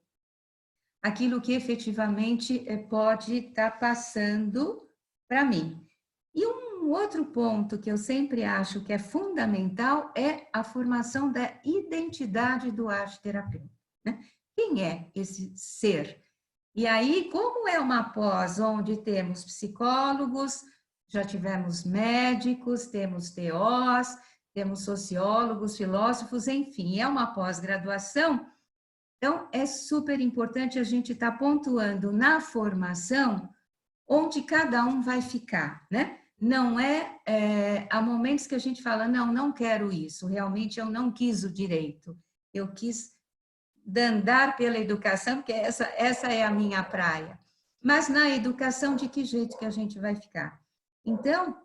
aquilo que efetivamente pode estar passando para mim. E um outro ponto que eu sempre acho que é fundamental é a formação da identidade do arte-terapeuta, né? Quem é esse ser? E aí, como é uma pós onde temos psicólogos, já tivemos médicos, temos TOs, temos sociólogos, filósofos, enfim, é uma pós-graduação. Então, é super importante a gente estar pontuando na formação onde cada um vai ficar, né? Não há momentos que a gente fala, não quero isso, realmente eu não quis o direito, eu quis andar pela educação, porque essa é a minha praia. Mas na educação, de que jeito que a gente vai ficar? Então,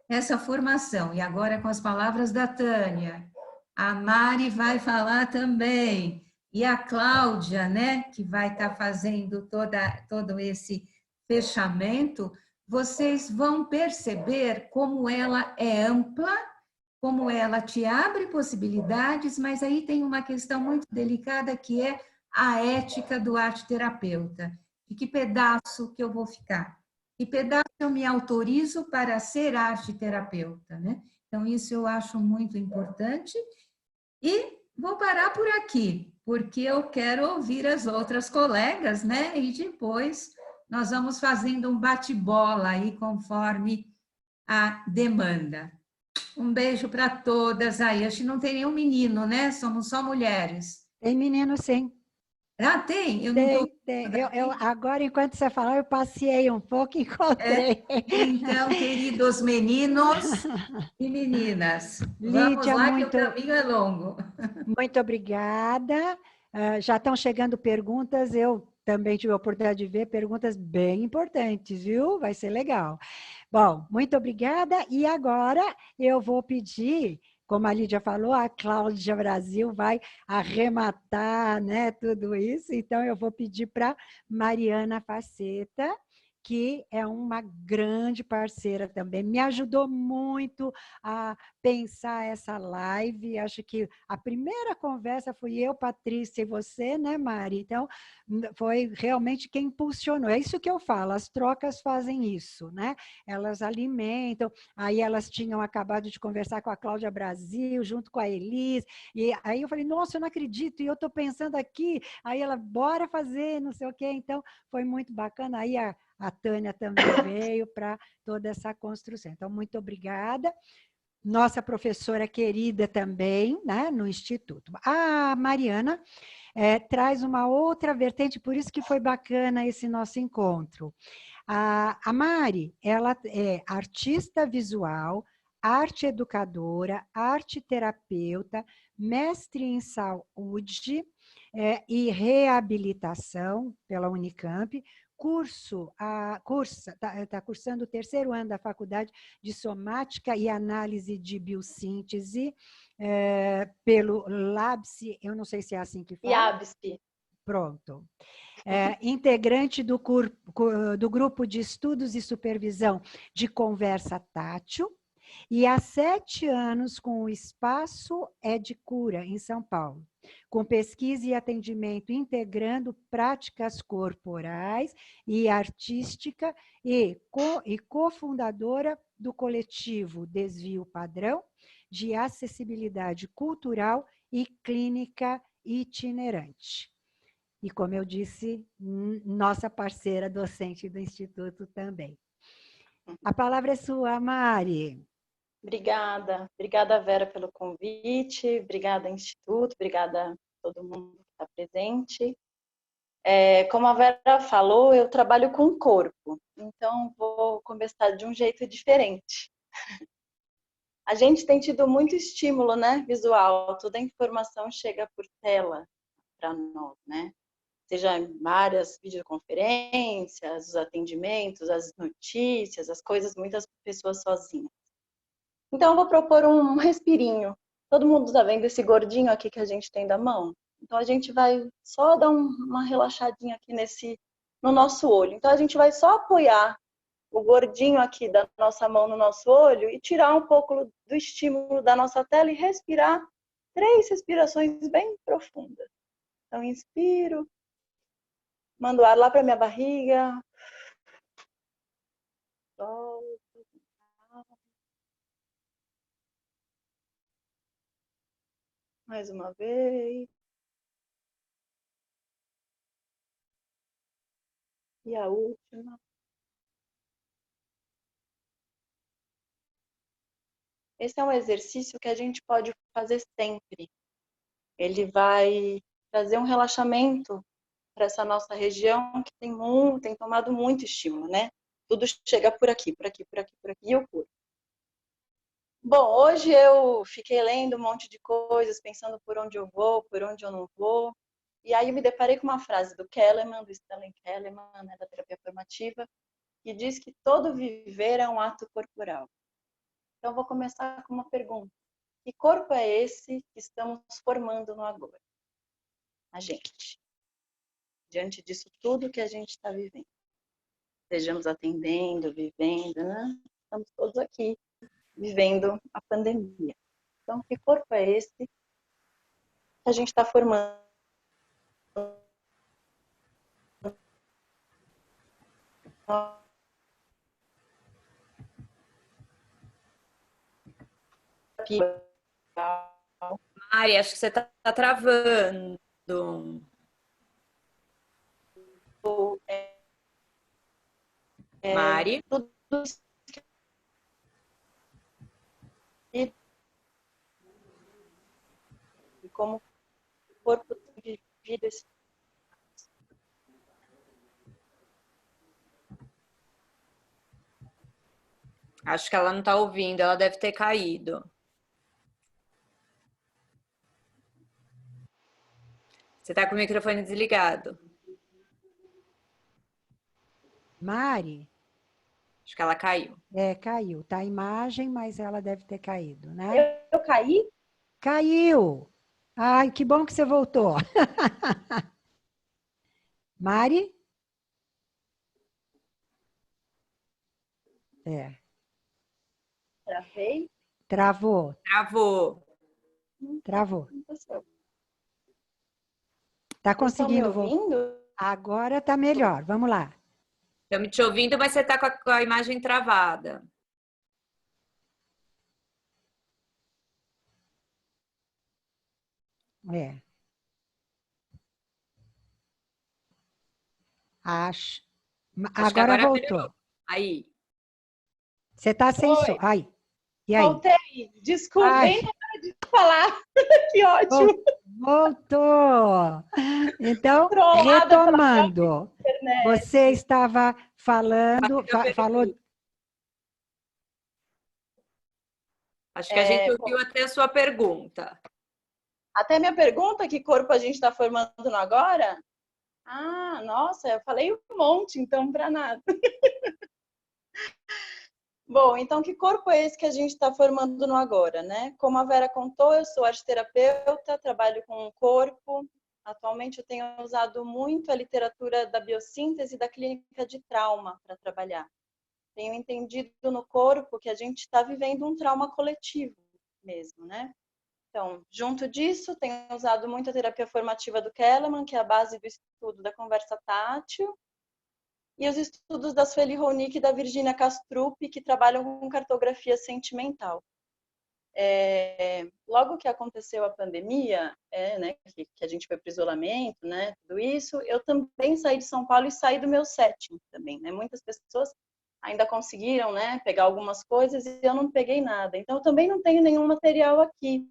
essa formação, e agora com as palavras da Tânia, a Mari vai falar também, e a Cláudia, né, que vai estar fazendo todo esse fechamento, vocês vão perceber como ela é ampla, como ela te abre possibilidades, mas aí tem uma questão muito delicada que é a ética do arte-terapeuta. De que pedaço que eu vou ficar? Que pedaço eu me autorizo para ser arte-terapeuta, né? Então, isso eu acho muito importante. E vou parar por aqui, porque eu quero ouvir as outras colegas, né? E depois nós vamos fazendo um bate-bola aí, conforme a demanda. Um beijo para todas aí. Acho que não tem nenhum menino, né? Somos só mulheres. Tem menino, sim. Ah, tem? Eu não estou... Tem. Agora, enquanto você falava, eu passeei um pouco e encontrei. Então, queridos meninos e meninas, vamos Lídia, lá que o caminho é longo. muito obrigada. Já estão chegando perguntas, eu também tive a oportunidade de ver perguntas bem importantes, viu? Vai ser legal. Bom, muito obrigada. E agora eu vou pedir, como a Lídia falou, a Cláudia Brasil vai arrematar, né, tudo isso. Então, eu vou pedir para Mariana Faceta, que é uma grande parceira também, me ajudou muito a pensar essa live. Acho que a primeira conversa fui eu, Patrícia e você, né, Mari? Então, foi realmente quem impulsionou. É isso que eu falo, as trocas fazem isso, né? Elas alimentam. Aí elas tinham acabado de conversar com a Cláudia Brasil, junto com a Elis, e aí eu falei, nossa, eu não acredito, e eu estou pensando aqui. Aí ela, bora fazer, não sei o quê. Então, foi muito bacana. Aí a Tânia também veio para toda essa construção. Então, muito obrigada. Nossa professora querida também, né, no Instituto. A Mariana traz uma outra vertente, por isso que foi bacana esse nosso encontro. A Mari, ela é artista visual, arte educadora, arte terapeuta, mestre em saúde e reabilitação pela Unicamp, está cursando o terceiro ano da Faculdade de Somática e Análise de Biossíntese pelo LABSE, eu não sei se é assim que fala. IABSP. Pronto. Integrante do grupo de estudos e supervisão de conversa tátil, e há 7 anos com o Espaço é de Cura, em São Paulo, com pesquisa e atendimento integrando práticas corporais e artística, e cofundadora do coletivo Desvio Padrão, de acessibilidade cultural e clínica itinerante. E, como eu disse, nossa parceira docente do Instituto também. A palavra é sua, Mari. Obrigada. Obrigada, Vera, pelo convite. Obrigada, Instituto. Obrigada a todo mundo que está presente. Como a Vera falou, eu trabalho com o corpo. Então, vou começar de um jeito diferente. A gente tem tido muito estímulo, né, visual. Toda a informação chega por tela para nós, né? Seja em várias videoconferências, os atendimentos, as notícias, as coisas, muitas pessoas sozinhas. Então, eu vou propor um respirinho. Todo mundo está vendo esse gordinho aqui que a gente tem da mão? Então, a gente vai só dar uma relaxadinha aqui no nosso olho. Então, a gente vai só apoiar o gordinho aqui da nossa mão no nosso olho e tirar um pouco do estímulo da nossa tela e respirar 3 respirações bem profundas. Então, inspiro, mando ar lá para minha barriga, solto. Mais uma vez. E a última. Esse é um exercício que a gente pode fazer sempre. Ele vai trazer um relaxamento para essa nossa região que tem tomado muito estímulo, né? Tudo chega por aqui, por aqui, por aqui, por aqui, e o corpo. Bom, hoje eu fiquei lendo um monte de coisas, pensando por onde eu vou, por onde eu não vou. E aí me deparei com uma frase do Kahneman, do Stanley Kahneman, né, da terapia formativa, que diz que todo viver é um ato corporal. Então, vou começar com uma pergunta. Que corpo é esse que estamos formando no agora? A gente. Diante disso tudo que a gente está vivendo. Estejamos atendendo, vivendo, né? Estamos todos aqui, vivendo a pandemia. Então, que corpo é esse que a gente está formando? Mari, acho que você está travando. Mari? E como o corpo divido esse... Acho que ela não está ouvindo, ela deve ter caído. Você está com o microfone desligado. Mari? Acho que ela caiu. Caiu. Tá a imagem, mas ela deve ter caído, né? Eu caí? Caiu! Ai, que bom que você voltou. Mari? Travei? Travou. Travou. Travou. Aconteceu. Tá Vocês estão me conseguindo voltar? ouvindo? Agora tá melhor. Vamos lá. Estamos te ouvindo, mas você está com a imagem travada. Acho. Acho que Agora voltou. melhorou. Aí. Você tá sem som. Oi. Ai. E aí? Voltei. Desculpa, Ai. bem na hora de falar. Que ótimo. Voltou! Então, Trollada pela retomando, internet. você estava falando, falou. Acho que a gente ouviu até a sua pergunta. Até minha pergunta, que corpo a gente está formando no agora? Ah, nossa, eu falei um monte, então, para nada. Bom, então, que corpo é esse que a gente está formando no agora, né? Como a Vera contou, eu sou arteterapeuta, trabalho com o corpo. Atualmente, eu tenho usado muito a literatura da biossíntese e da clínica de trauma para trabalhar. Tenho entendido no corpo que a gente está vivendo um trauma coletivo mesmo, né? Então, junto disso, tenho usado muito a terapia formativa do Kellerman, que é a base do estudo da conversa tátil, e os estudos da Sueli Ronick e da Virginia Kastrup, que trabalham com cartografia sentimental. Logo que aconteceu a pandemia, né, que a gente foi para o isolamento, né, tudo isso, eu também saí de São Paulo e saí do meu setting também, né? Muitas pessoas ainda conseguiram, né, pegar algumas coisas e eu não peguei nada. Então, eu também não tenho nenhum material aqui.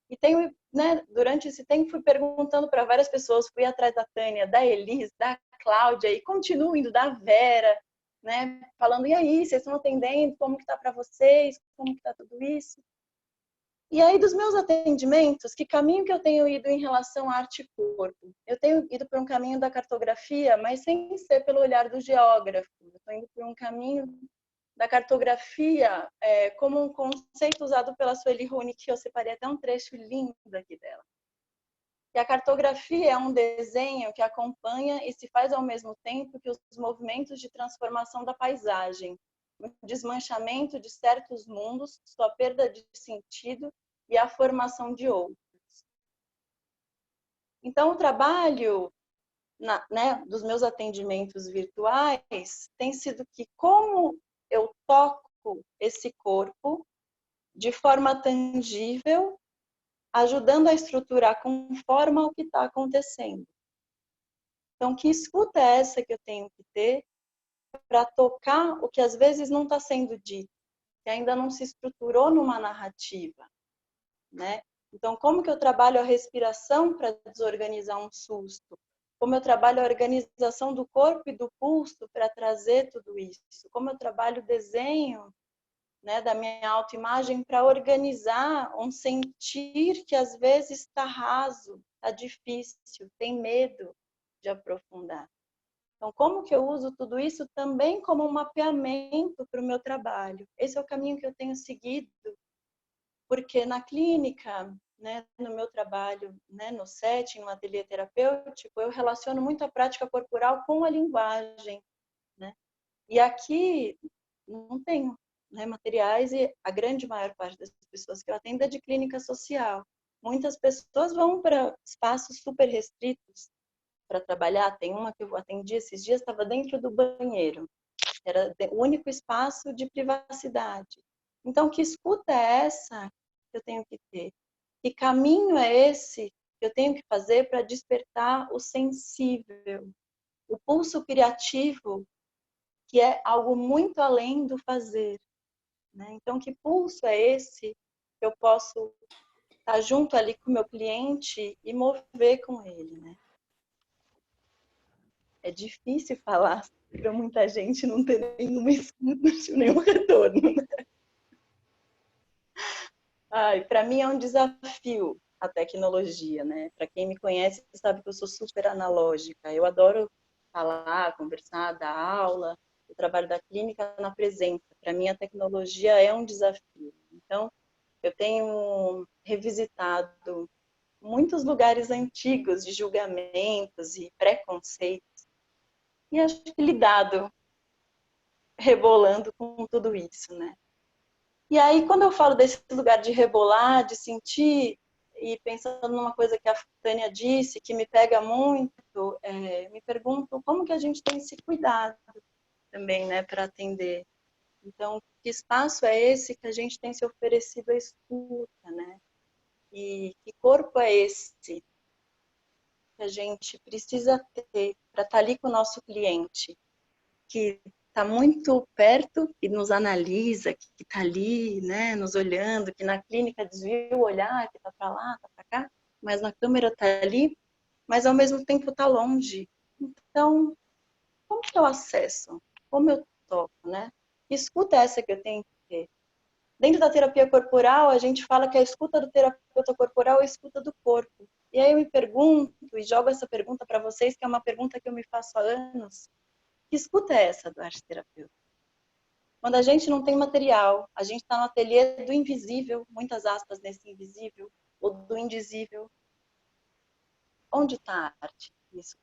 E tenho, né, durante esse tempo fui perguntando para várias pessoas, fui atrás da Tânia, da Elis, da Cláudia, e continuo indo da Vera, né, falando, e aí, vocês estão atendendo? Como que tá para vocês? Como que tá tudo isso? E aí, dos meus atendimentos, que caminho que eu tenho ido em relação à arte e corpo? Eu tenho ido por um caminho da cartografia, mas sem ser pelo olhar do geógrafo. Eu estou indo por um caminho da cartografia como um conceito usado pela Sueli Ronick, que eu separei até um trecho lindo aqui dela. E a cartografia é um desenho que acompanha e se faz ao mesmo tempo que os movimentos de transformação da paisagem, o desmanchamento de certos mundos, sua perda de sentido e a formação de outros. Então, o trabalho dos meus atendimentos virtuais tem sido que como eu toco esse corpo de forma tangível, ajudando a estruturar com forma o que está acontecendo. Então, que escuta é essa que eu tenho que ter para tocar o que às vezes não está sendo dito, que ainda não se estruturou numa narrativa, né? Então, como que eu trabalho a respiração para desorganizar um susto? Como eu trabalho a organização do corpo e do pulso para trazer tudo isso? Como eu trabalho o desenho, né, da minha autoimagem para organizar um sentir que às vezes está raso, está difícil, tem medo de aprofundar. Então, como que eu uso tudo isso também como um mapeamento para o meu trabalho? Esse é o caminho que eu tenho seguido, porque na clínica, né, no meu trabalho, né, no setting, no ateliê terapêutico, eu relaciono muito a prática corporal com a linguagem, né? E aqui não tenho, né, materiais, e a grande maior parte das pessoas que eu atendo é de clínica social. Muitas pessoas vão para espaços super restritos para trabalhar. Tem uma que eu atendi esses dias, estava dentro do banheiro. Era o único espaço de privacidade. Então, que escuta é essa que eu tenho que ter? Que caminho é esse que eu tenho que fazer para despertar o sensível? O pulso criativo, que é algo muito além do fazer, né? Então, que pulso é esse que eu posso estar junto ali com o meu cliente e mover com ele, né? É difícil falar para muita gente não ter nenhuma escuta, nenhum retorno, né? Para mim é um desafio a tecnologia, né? Para quem me conhece sabe que eu sou super analógica. Eu adoro falar, conversar, dar aula. O trabalho da clínica na presença. Para mim a tecnologia é um desafio. Então, eu tenho revisitado muitos lugares antigos de julgamentos e preconceitos e acho que lidado, rebolando com tudo isso, né? E aí, quando eu falo desse lugar de rebolar, de sentir, e pensando numa coisa que a Tânia disse, que me pega muito, me pergunto como que a gente tem se cuidado também, né, para atender. Então, que espaço é esse que a gente tem se oferecido à escuta, né? E que corpo é esse que a gente precisa ter para estar ali com o nosso cliente, que está muito perto e nos analisa, que está ali, né, nos olhando, que na clínica desvia o olhar, que está para lá, está para cá, mas na câmera está ali, mas ao mesmo tempo está longe. Então, como que eu acesso? Como eu toco, né? Que escuta é essa que eu tenho que ter? Dentro da terapia corporal, a gente fala que a escuta do terapeuta corporal é a escuta do corpo. E aí eu me pergunto, e jogo essa pergunta para vocês, que é uma pergunta que eu me faço há anos. Que escuta é essa do arte-terapeuta? Quando a gente não tem material, a gente está no ateliê do invisível, muitas aspas nesse invisível, ou do indizível. Onde está a arte? Isso.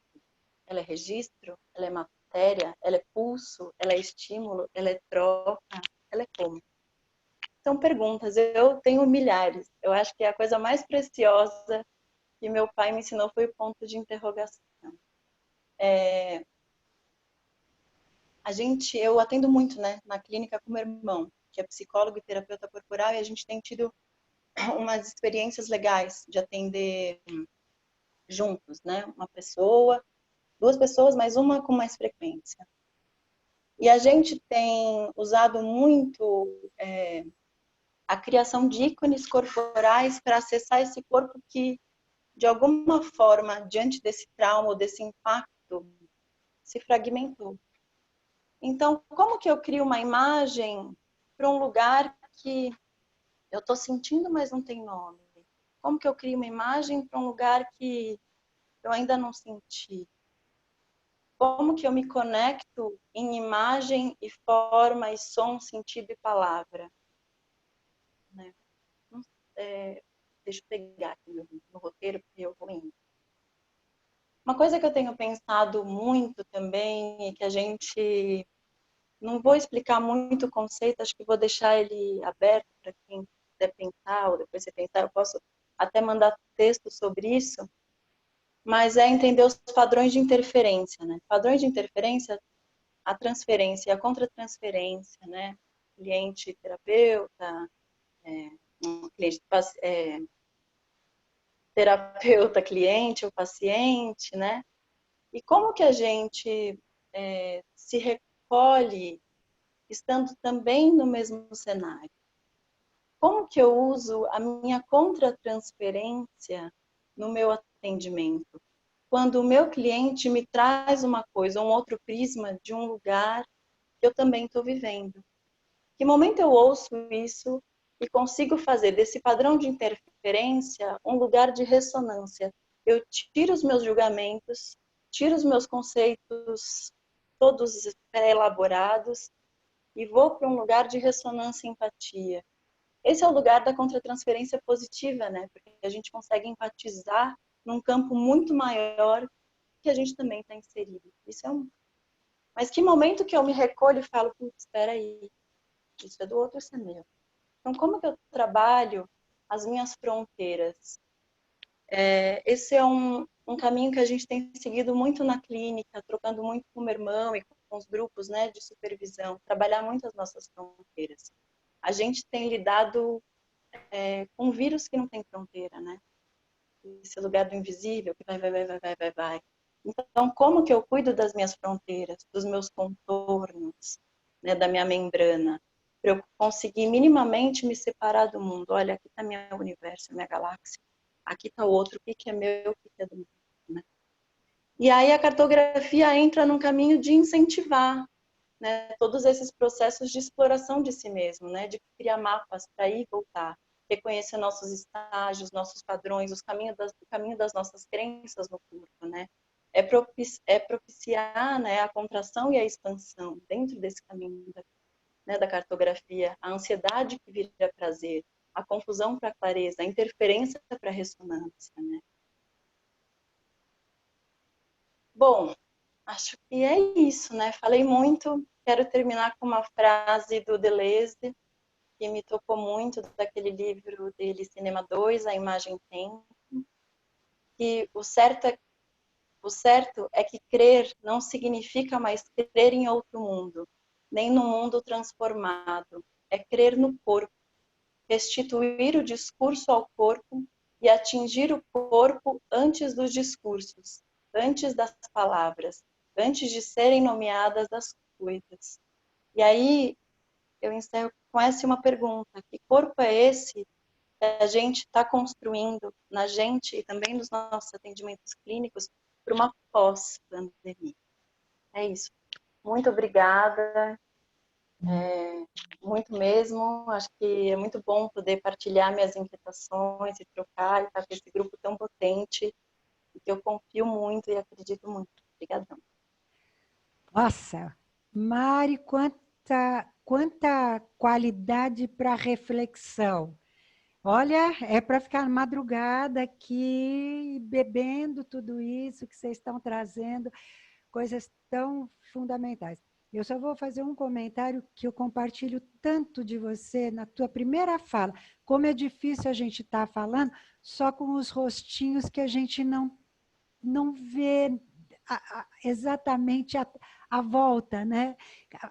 Ela é registro? Ela é matéria? Ela é pulso? Ela é estímulo? Ela é troca? Ela é como? São perguntas. Eu tenho milhares. Eu acho que a coisa mais preciosa que meu pai me ensinou foi o ponto de interrogação. Eu atendo muito, né, na clínica com meu irmão, que é psicólogo e terapeuta corporal, e a gente tem tido umas experiências legais de atender juntos, né, uma pessoa, duas pessoas, mas uma com mais frequência. E a gente tem usado muito a criação de ícones corporais para acessar esse corpo que, de alguma forma, diante desse trauma ou desse impacto, se fragmentou. Então, como que eu crio uma imagem para um lugar que eu estou sentindo, mas não tem nome? Como que eu crio uma imagem para um lugar que eu ainda não senti? Como que eu me conecto em imagem e forma e som, sentido e palavra? Né? Deixa eu pegar aqui no roteiro, porque eu vou indo. Uma coisa que eu tenho pensado muito também, e que a gente... Não vou explicar muito o conceito, acho que vou deixar ele aberto para quem quiser pensar, ou depois você pensar, eu posso até mandar texto sobre isso, mas é entender os padrões de interferência, né? Padrões de interferência, a transferência e a contratransferência, né? Cliente-terapeuta, cliente, terapeuta-cliente ou paciente, né? E como que a gente se recolhe estando também no mesmo cenário? Como que eu uso a minha contratransferência no meu atendimento? Quando o meu cliente me traz uma coisa, um outro prisma de um lugar que eu também estou vivendo. Que momento eu ouço isso e consigo fazer desse padrão de interferência um lugar de ressonância? Eu tiro os meus julgamentos, tiro os meus conceitos todos pré-elaborados e vou para um lugar de ressonância e empatia. Esse é o lugar da contratransferência positiva, né? Porque a gente consegue empatizar num campo muito maior que a gente também está inserido. Isso é um... Mas que momento que eu me recolho e falo, putz, espera aí, isso é do outro, isso é meu. Então, como que eu trabalho as minhas fronteiras? Esse é um caminho que a gente tem seguido muito na clínica, trocando muito com o meu irmão e com os grupos, né, de supervisão, trabalhar muito as nossas fronteiras. A gente tem lidado com um vírus que não tem fronteira, né? Esse lugar do invisível que vai. Então, como que eu cuido das minhas fronteiras, dos meus contornos, né, da minha membrana? para eu conseguir minimamente me separar do mundo. Olha, aqui está meu universo, minha galáxia. Aqui está o outro, o que é meu, o que é do mundo, né? E aí a cartografia entra num caminho de incentivar, né, todos esses processos de exploração de si mesmo, né, de criar mapas para ir e voltar, reconhecer nossos estágios, nossos padrões, o caminho das nossas crenças no corpo, né? É propiciar, né, a contração e a expansão dentro desse caminho da cartografia, a ansiedade que vira prazer, a confusão para clareza, a interferência para ressonância, né? Bom, acho que é isso, né? Falei muito, quero terminar com uma frase do Deleuze, que me tocou muito, daquele livro dele, Cinema 2, A Imagem Tem, que o certo é que crer não significa mais crer em outro mundo, nem no mundo transformado. É crer no corpo, restituir o discurso ao corpo e atingir o corpo antes dos discursos, antes das palavras, antes de serem nomeadas as coisas. E aí eu encerro com essa uma pergunta: que corpo é esse que a gente está construindo na gente e também nos nossos atendimentos clínicos para uma pós-pandemia? É isso. Muito obrigada. Muito mesmo. Acho que é muito bom poder partilhar minhas inquietações e trocar e estar com esse grupo tão potente, que eu confio muito e acredito muito. Obrigadão. Nossa, Mari, quanta qualidade para reflexão. Olha, é para ficar madrugada aqui, bebendo tudo isso que vocês estão trazendo, coisas tão fundamentais. Eu só vou fazer um comentário que eu compartilho tanto de você na tua primeira fala. Como é difícil a gente estar falando só com os rostinhos que a gente não vê exatamente a volta, né?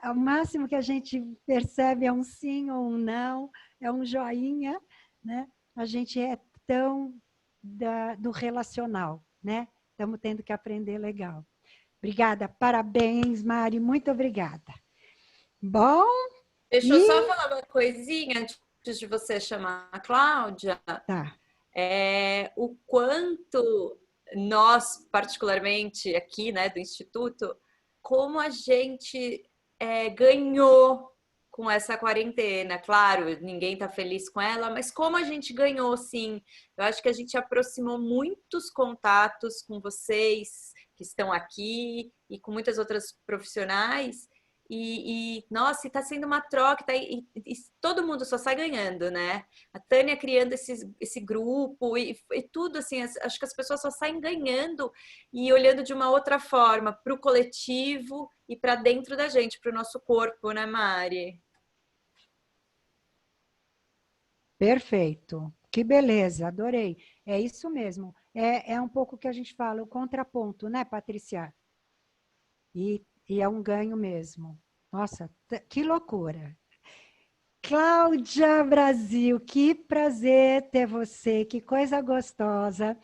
O máximo que a gente percebe é um sim ou um não, é um joinha, né? A gente é tão do relacional, né? Estamos tendo que aprender legal. Obrigada, parabéns, Mari, muito obrigada. Bom, Deixa eu só falar uma coisinha antes de você chamar a Cláudia. Tá. O quanto nós, particularmente aqui, né, do Instituto, como a gente ganhou com essa quarentena. Claro, ninguém está feliz com ela, mas como a gente ganhou, sim. Eu acho que a gente aproximou muitos contatos com vocês que estão aqui e com muitas outras profissionais. Nossa, está sendo uma troca, e todo mundo só sai ganhando, né? A Tânia criando esse grupo e tudo assim, acho que as pessoas só saem ganhando e olhando de uma outra forma para o coletivo e para dentro da gente, para o nosso corpo, né, Mari? Perfeito. Que beleza, adorei. É isso mesmo. É um pouco o que a gente fala, o contraponto, né, Patrícia? E é um ganho mesmo. Nossa, que loucura. Cláudia Brasil, que prazer ter você, que coisa gostosa.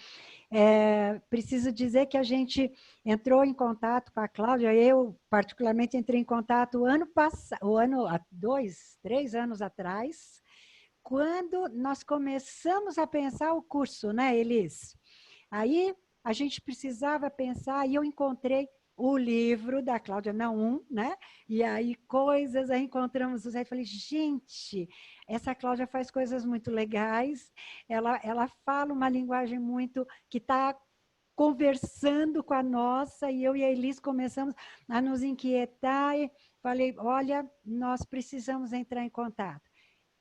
Preciso dizer que a gente entrou em contato com a Cláudia, eu particularmente entrei em contato ano passado, há 3 anos atrás, quando nós começamos a pensar o curso, né, Elis? Aí a gente precisava pensar, e eu encontrei o livro da Cláudia Naum, né? E aí aí encontramos os. Aí falei, gente, essa Cláudia faz coisas muito legais, ela fala uma linguagem muito que está conversando com a nossa, e eu e a Elis começamos a nos inquietar, e falei, olha, nós precisamos entrar em contato.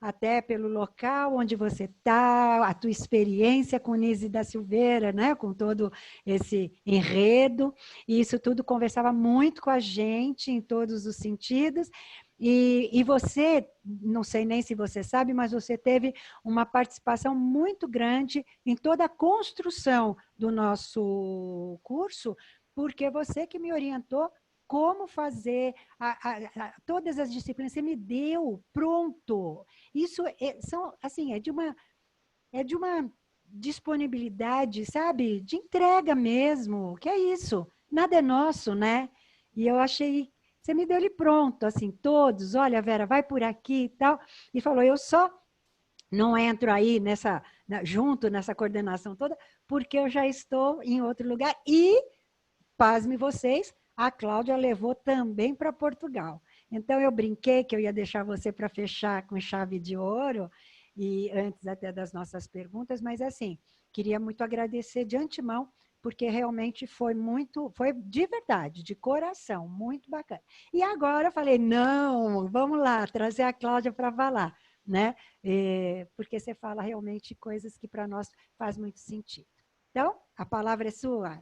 Até pelo local onde você está, a tua experiência com Nise da Silveira, né? Com todo esse enredo, e isso tudo conversava muito com a gente em todos os sentidos. E você, não sei nem se você sabe, mas você teve uma participação muito grande em toda a construção do nosso curso, porque você que me orientou como fazer todas as disciplinas, você me deu pronto. Isso assim, é de uma disponibilidade, sabe? De entrega mesmo, que é isso. Nada é nosso, né? E eu achei Você me deu ele pronto, assim, todos, olha, Vera, vai por aqui e tal. E falou, eu só não entro aí junto nessa coordenação toda, porque eu já estou em outro lugar. E, pasme vocês, a Cláudia levou também para Portugal. Então, eu brinquei que eu ia deixar você para fechar com chave de ouro, e antes até das nossas perguntas, mas assim, queria muito agradecer de antemão, porque realmente foi de verdade, de coração, muito bacana. E agora eu falei, não, vamos lá, trazer a Cláudia para falar, né? Porque você fala realmente coisas que para nós faz muito sentido. Então, a palavra é sua.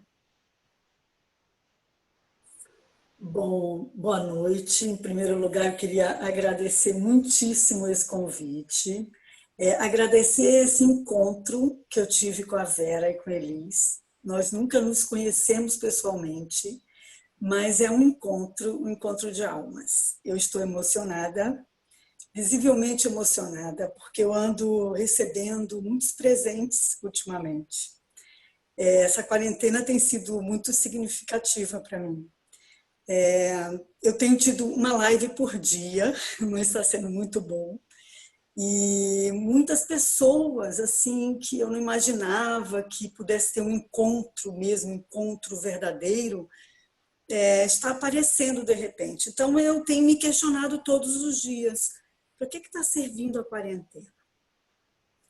Bom, boa noite. Em primeiro lugar, eu queria agradecer muitíssimo esse convite, agradecer esse encontro que eu tive com a Vera e com a Elis. Nós nunca nos conhecemos pessoalmente, mas é um encontro de almas. Eu estou emocionada, visivelmente emocionada, porque eu ando recebendo muitos presentes ultimamente. Essa quarentena tem sido muito significativa para mim. Eu tenho tido uma live por dia, mas está sendo muito bom. E muitas pessoas assim que eu não imaginava que pudesse ter um encontro mesmo, um encontro verdadeiro, está aparecendo de repente. Então eu tenho me questionado todos os dias, para que está servindo a quarentena?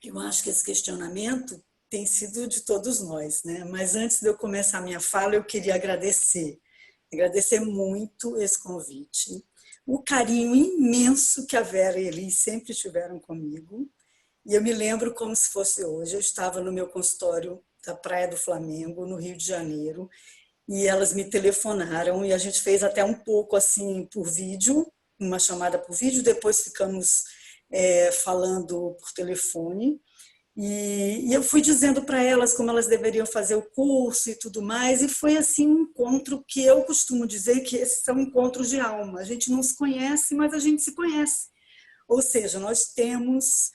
Eu acho que esse questionamento tem sido de todos nós, né? Mas antes de eu começar a minha fala, eu queria agradecer muito esse convite, o carinho imenso que a Vera e a Elis sempre tiveram comigo. E eu me lembro como se fosse hoje. Eu estava no meu consultório da Praia do Flamengo, no Rio de Janeiro, e elas me telefonaram e a gente fez até um pouco assim por vídeo, uma chamada por vídeo, depois ficamos falando por telefone. E eu fui dizendo para elas como elas deveriam fazer o curso e tudo mais, e foi assim um encontro que eu costumo dizer que esses são encontros de alma. A gente não se conhece, mas a gente se conhece. Ou seja, nós temos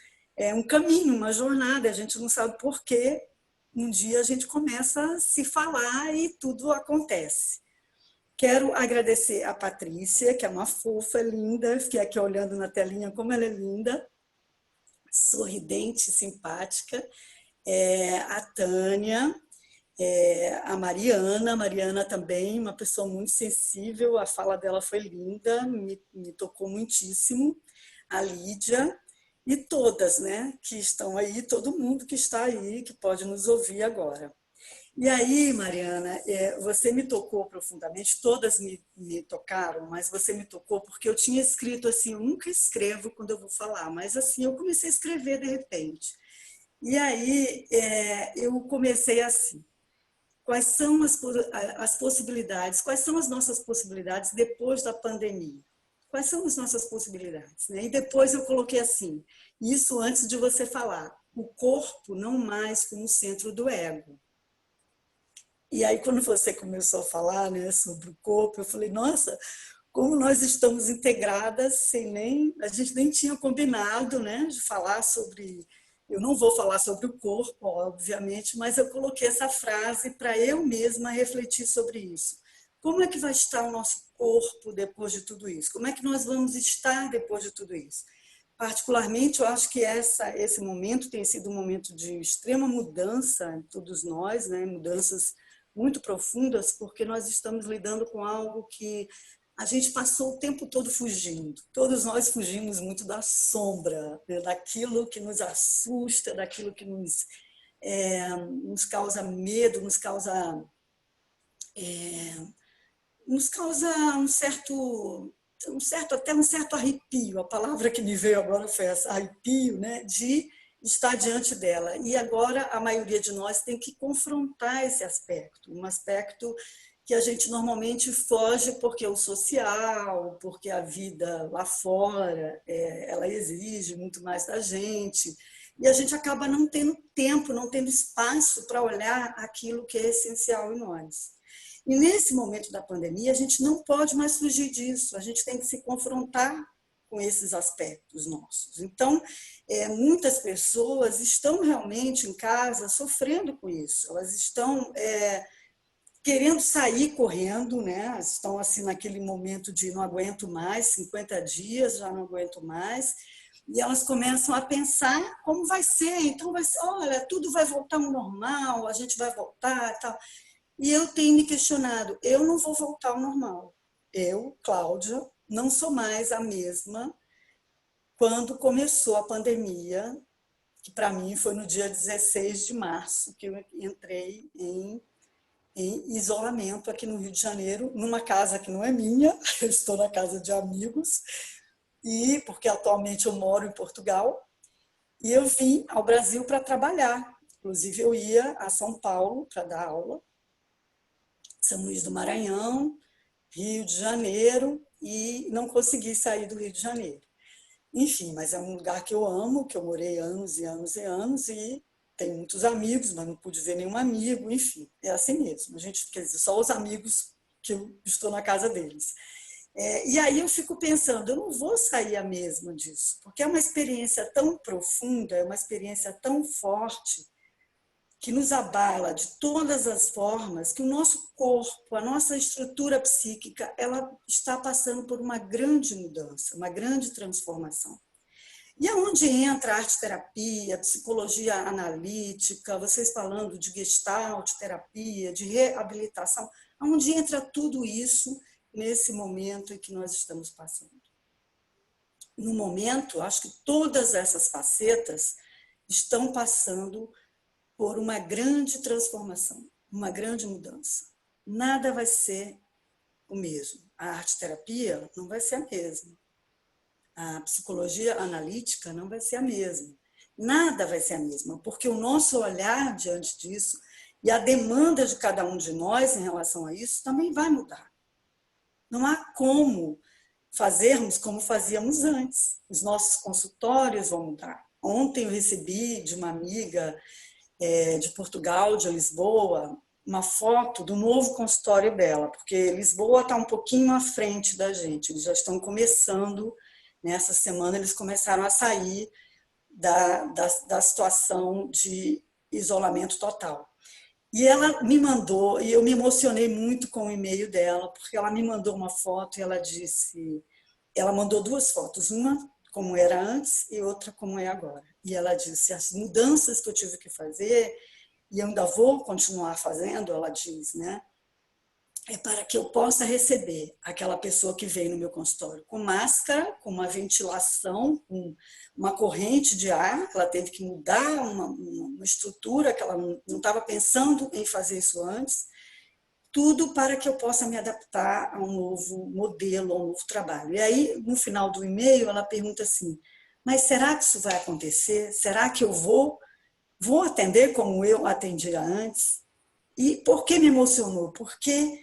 um caminho, uma jornada, a gente não sabe por quê. Um dia a gente começa a se falar e tudo acontece. Quero agradecer a Patrícia, que é uma fofa, linda, fiquei aqui olhando na telinha como ela é linda, sorridente, simpática, a Tânia, a Mariana também, uma pessoa muito sensível, a fala dela foi linda, me tocou muitíssimo, a Lídia e todas, né, que estão aí, todo mundo que está aí, que pode nos ouvir agora. E aí, Mariana, você me tocou profundamente, todas me tocaram, mas você me tocou porque eu tinha escrito assim, eu nunca escrevo quando eu vou falar, mas assim, eu comecei a escrever de repente. E aí, eu comecei assim, quais são as possibilidades, quais são as nossas possibilidades depois da pandemia? Quais são as nossas possibilidades? Né? E depois eu coloquei assim, isso antes de você falar, o corpo não mais como centro do ego. E aí, quando você começou a falar, né, sobre o corpo, eu falei, nossa, como nós estamos integradas, a gente nem tinha combinado, né, de falar sobre... Eu não vou falar sobre o corpo, obviamente, mas eu coloquei essa frase para eu mesma refletir sobre isso. Como é que vai estar o nosso corpo depois de tudo isso? Como é que nós vamos estar depois de tudo isso? Particularmente, eu acho que esse momento tem sido um momento de extrema mudança em todos nós, né, mudanças muito profundas, porque nós estamos lidando com algo que a gente passou o tempo todo fugindo. Todos nós fugimos muito da sombra, né? Daquilo que nos assusta, daquilo que nos causa medo, nos causa até um certo arrepio. A palavra que me veio agora foi essa, arrepio, né? De estar diante dela. E agora a maioria de nós tem que confrontar esse aspecto, um aspecto que a gente normalmente foge porque é o social, porque a vida lá fora, ela exige muito mais da gente, e a gente acaba não tendo tempo, não tendo espaço para olhar aquilo que é essencial em nós. E nesse momento da pandemia, a gente não pode mais fugir disso, a gente tem que se confrontar com esses aspectos nossos. Então, muitas pessoas estão realmente em casa sofrendo com isso, elas estão querendo sair correndo, né? Estão assim naquele momento de não aguento mais, 50 dias, já não aguento mais. E elas começam a pensar como vai ser. Então, vai ser, olha, tudo vai voltar ao normal, a gente vai voltar e tal. E eu tenho me questionado, eu não vou voltar ao normal. Eu, Cláudia, não sou mais a mesma quando começou a pandemia, que para mim foi no dia 16 de março, que eu entrei em isolamento aqui no Rio de Janeiro, numa casa que não é minha, eu estou na casa de amigos, e porque atualmente eu moro em Portugal, e eu vim ao Brasil para trabalhar. Inclusive, eu ia a São Paulo para dar aula, São Luís do Maranhão, Rio de Janeiro, e não consegui sair do Rio de Janeiro. Enfim, mas é um lugar que eu amo, que eu morei anos e anos e anos, e tenho muitos amigos, mas não pude ver nenhum amigo, enfim, é assim mesmo. A gente, quer dizer, só os amigos que eu estou na casa deles. E aí eu fico pensando, eu não vou sair a mesma disso, porque é uma experiência tão profunda, é uma experiência tão forte, que nos abala de todas as formas, que o nosso corpo, a nossa estrutura psíquica, ela está passando por uma grande mudança, uma grande transformação. E aonde entra a arte-terapia, a psicologia analítica, vocês falando de gestalt, terapia, de reabilitação, aonde entra tudo isso nesse momento em que nós estamos passando? No momento, acho que todas essas facetas estão passando por uma grande transformação, uma grande mudança. Nada vai ser o mesmo. A arte-terapia não vai ser a mesma. A psicologia analítica não vai ser a mesma. Nada vai ser a mesma, porque o nosso olhar diante disso e a demanda de cada um de nós em relação a isso também vai mudar. Não há como fazermos como fazíamos antes. Os nossos consultórios vão mudar. Ontem eu recebi de uma amiga de Portugal, de Lisboa, uma foto do novo consultório dela, porque Lisboa está um pouquinho à frente da gente, eles já estão começando, nessa semana eles começaram a sair da situação de isolamento total. E ela me mandou, e eu me emocionei muito com o e-mail dela, porque ela me mandou uma foto e ela disse, ela mandou duas fotos, uma como era antes e outra como é agora. E ela disse, as mudanças que eu tive que fazer, e eu ainda vou continuar fazendo, ela diz, né? É para que eu possa receber aquela pessoa que vem no meu consultório com máscara, com uma ventilação, com uma corrente de ar, ela teve que mudar uma estrutura que ela não estava pensando em fazer isso antes, tudo para que eu possa me adaptar a um novo modelo, a um novo trabalho. E aí, no final do e-mail, ela pergunta assim, mas será que isso vai acontecer? Será que eu vou atender como eu atendia antes? E por que me emocionou? Porque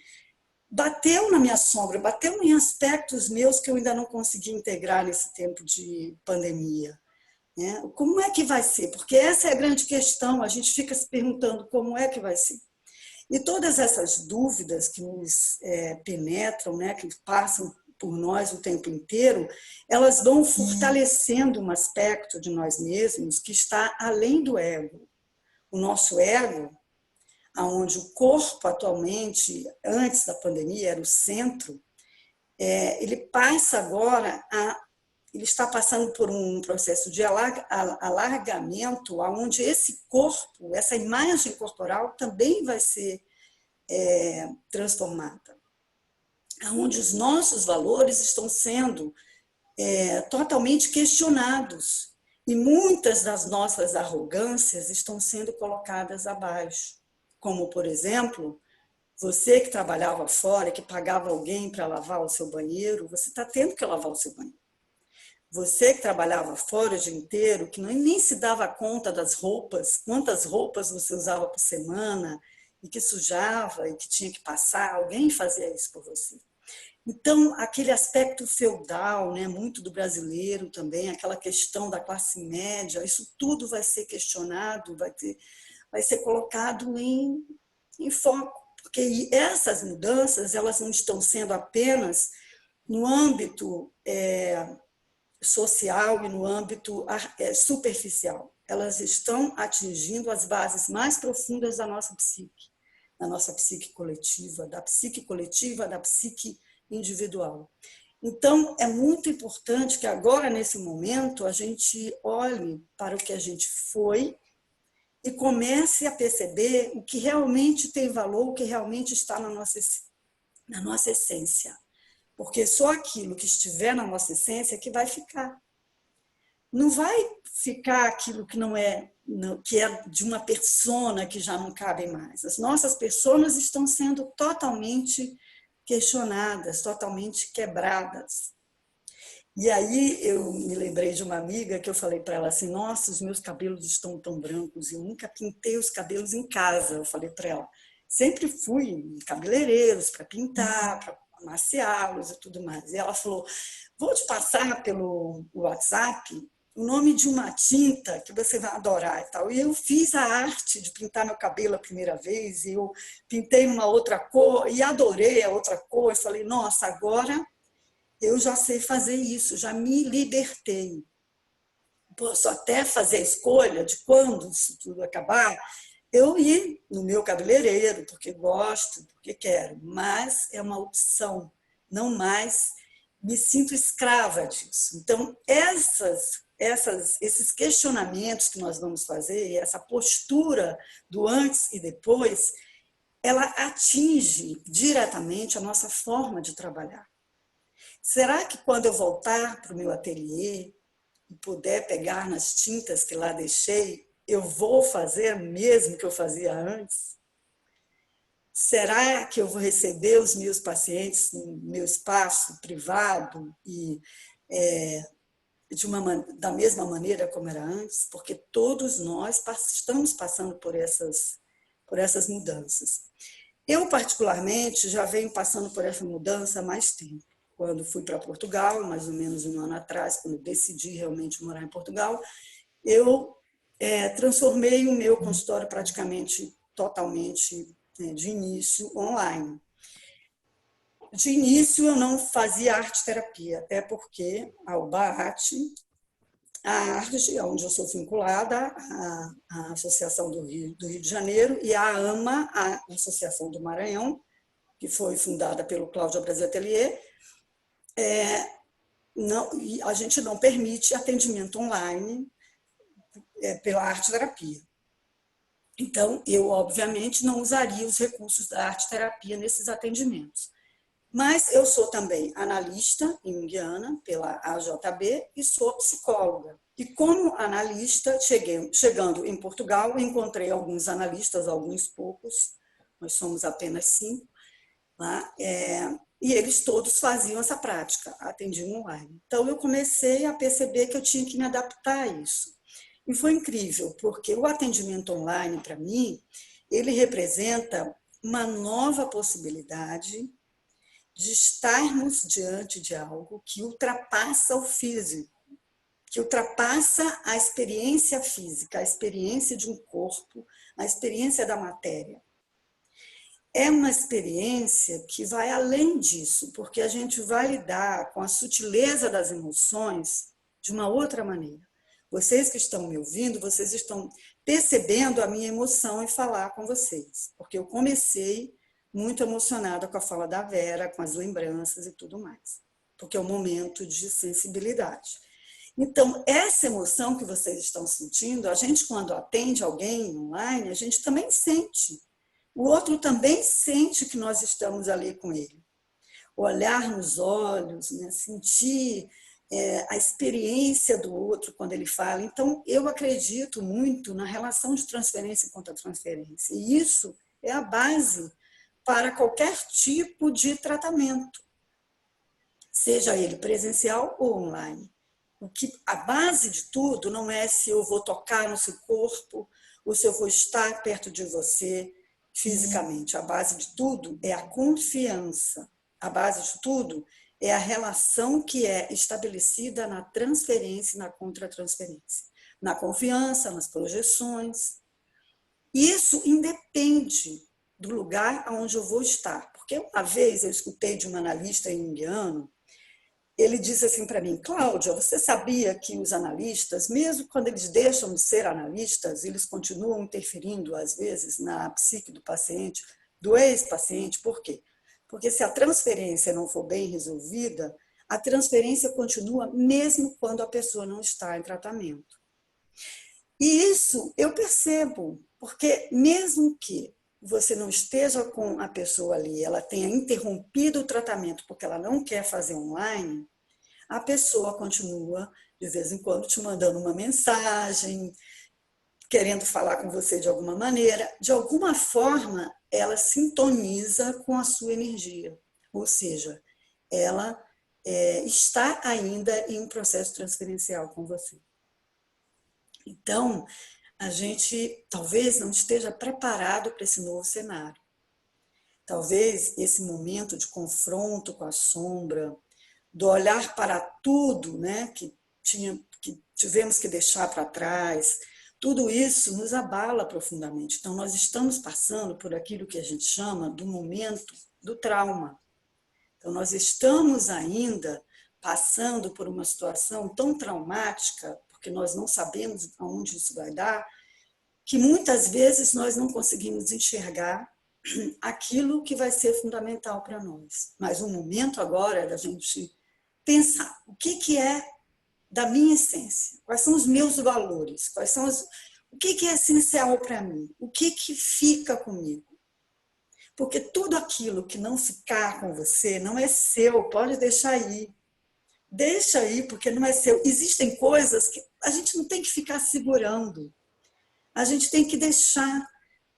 bateu na minha sombra, bateu em aspectos meus que eu ainda não consegui integrar nesse tempo de pandemia. Como é que vai ser? Porque essa é a grande questão, a gente fica se perguntando como é que vai ser. E todas essas dúvidas que nos penetram, né, que passam por nós o tempo inteiro, elas vão fortalecendo um aspecto de nós mesmos que está além do ego. O nosso ego, onde o corpo atualmente, antes da pandemia, era o centro, ele passa agora ele está passando por um processo de alargamento, onde esse corpo, essa imagem corporal também vai ser transformada. Onde os nossos valores estão sendo totalmente questionados e muitas das nossas arrogâncias estão sendo colocadas abaixo. Como, por exemplo, você que trabalhava fora, que pagava alguém para lavar o seu banheiro, você está tendo que lavar o seu banheiro. Você que trabalhava fora o dia inteiro, que nem se dava conta das roupas, quantas roupas você usava por semana, e que sujava, e que tinha que passar, alguém fazia isso por você. Então, aquele aspecto feudal, né, muito do brasileiro também, aquela questão da classe média, isso tudo vai ser questionado, vai ser colocado em foco, porque essas mudanças elas não estão sendo apenas no âmbito social e no âmbito superficial. Elas estão atingindo as bases mais profundas da nossa psique, na nossa psique coletiva, da psique individual. Então, é muito importante que agora, nesse momento, a gente olhe para o que a gente foi e comece a perceber o que realmente tem valor, o que realmente está na nossa essência. Porque só aquilo que estiver na nossa essência que vai ficar. Não vai ficar aquilo que não é, que é de uma persona que já não cabe mais. As nossas personas estão sendo totalmente questionadas, totalmente quebradas. E aí eu me lembrei de uma amiga que eu falei para ela assim, nossa, os meus cabelos estão tão brancos, eu nunca pintei os cabelos em casa. Eu falei para ela, sempre fui em cabeleireiros para pintar, para amaciá-los e tudo mais. E ela falou, vou te passar pelo WhatsApp o nome de uma tinta que você vai adorar e tal. E eu fiz a arte de pintar meu cabelo a primeira vez, e eu pintei uma outra cor e adorei a outra cor. Eu falei, nossa, agora eu já sei fazer isso, já me libertei. Posso até fazer a escolha de quando isso tudo acabar, eu ir no meu cabeleireiro, porque gosto, porque quero, mas é uma opção, não mais me sinto escrava disso. Então, esses questionamentos que nós vamos fazer, essa postura do antes e depois, ela atinge diretamente a nossa forma de trabalhar. Será que quando eu voltar para o meu ateliê e puder pegar nas tintas que lá deixei, eu vou fazer o mesmo que eu fazia antes? Será que eu vou receber os meus pacientes no meu espaço privado e da mesma maneira como era antes? Porque todos nós estamos passando por essas mudanças. Eu, particularmente, já venho passando por essa mudança há mais tempo. Quando fui para Portugal, mais ou menos um ano atrás, quando decidi realmente morar em Portugal, eu transformei o meu consultório praticamente totalmente de início online. De início eu não fazia arte-terapia, até porque a UBA-Arte, a arte, onde eu sou vinculada à Associação do Rio de Janeiro, e a AMA, a Associação do Maranhão, que foi fundada pelo Cláudio Brasil Atelier, a gente não permite atendimento online pela arte-terapia. Então, eu, obviamente, não usaria os recursos da arte-terapia nesses atendimentos. Mas eu sou também analista junguiana pela AJB e sou psicóloga. E como analista, chegando em Portugal, encontrei alguns analistas, alguns poucos, nós somos apenas 5, lá, e eles todos faziam essa prática, atendiam online. Então, eu comecei a perceber que eu tinha que me adaptar a isso. E foi incrível, porque o atendimento online, para mim, ele representa uma nova possibilidade de estarmos diante de algo que ultrapassa o físico, que ultrapassa a experiência física, a experiência de um corpo, a experiência da matéria. É uma experiência que vai além disso, porque a gente vai lidar com a sutileza das emoções de uma outra maneira. Vocês que estão me ouvindo, vocês estão percebendo a minha emoção em falar com vocês, porque eu comecei muito emocionada com a fala da Vera, com as lembranças e tudo mais, porque é um momento de sensibilidade. Então, essa emoção que vocês estão sentindo, a gente quando atende alguém online, a gente também sente. O outro também sente que nós estamos ali com ele. Olhar nos olhos, né? Sentir a experiência do outro quando ele fala. Então, eu acredito muito na relação de transferência e contra-transferência. E isso é a base para qualquer tipo de tratamento, seja ele presencial ou online. A base de tudo não é se eu vou tocar no seu corpo ou se eu vou estar perto de você fisicamente. A base de tudo é a confiança. A base de tudo é a relação que é estabelecida na transferência e na contra-transferência. Na confiança, nas projeções. Isso independe do lugar onde eu vou estar. Porque uma vez eu escutei de um analista junguiano, ele disse assim para mim, Cláudia, você sabia que os analistas, mesmo quando eles deixam de ser analistas, eles continuam interferindo, às vezes, na psique do paciente do ex-paciente. Por quê? Porque se a transferência não for bem resolvida, a transferência continua mesmo quando a pessoa não está em tratamento. E isso eu percebo, porque mesmo que você não esteja com a pessoa ali, ela tenha interrompido o tratamento porque ela não quer fazer online, a pessoa continua, de vez em quando, te mandando uma mensagem, querendo falar com você de alguma maneira. De alguma forma, ela sintoniza com a sua energia. Ou seja, ela está ainda em um processo transferencial com você. Então, a gente talvez não esteja preparado para esse novo cenário. Talvez esse momento de confronto com a sombra, do olhar para tudo, né, que tivemos que deixar para trás, tudo isso nos abala profundamente. Então, nós estamos passando por aquilo que a gente chama do momento do trauma. Então, nós estamos ainda passando por uma situação tão traumática, porque nós não sabemos aonde isso vai dar, que muitas vezes nós não conseguimos enxergar aquilo que vai ser fundamental para nós. Mas o momento agora é da gente pensar o que é da minha essência, quais são os meus valores, o que é essencial para mim, o que fica comigo. Porque tudo aquilo que não ficar com você não é seu, pode deixar aí. Deixa aí, porque não é seu. Existem coisas que a gente não tem que ficar segurando. A gente tem que deixar.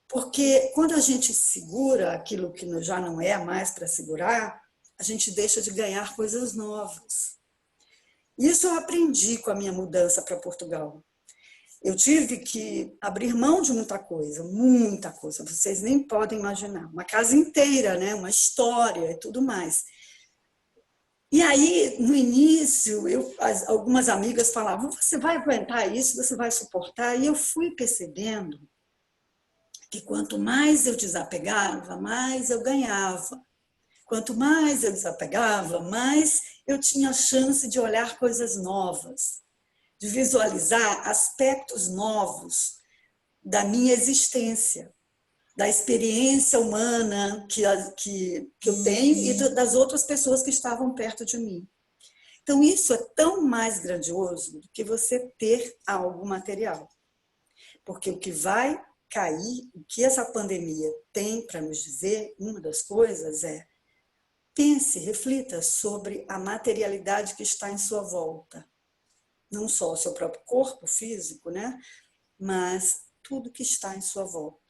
Porque quando a gente segura aquilo que já não é mais para segurar, a gente deixa de ganhar coisas novas. Isso eu aprendi com a minha mudança para Portugal. Eu tive que abrir mão de muita coisa, vocês nem podem imaginar. Uma casa inteira, né? Uma história e tudo mais. E aí, no início, algumas amigas falavam, você vai aguentar isso, você vai suportar? E eu fui percebendo que quanto mais eu desapegava, mais eu ganhava. Quanto mais eu desapegava, mais eu tinha a chance de olhar coisas novas, de visualizar aspectos novos da minha existência, da experiência humana que eu tenho e das outras pessoas que estavam perto de mim. Então, isso é tão mais grandioso do que você ter algo material. Porque o que vai cair, o que essa pandemia tem para nos dizer, uma das coisas é: pense, reflita sobre a materialidade que está em sua volta. Não só o seu próprio corpo físico, né? Mas tudo que está em sua volta.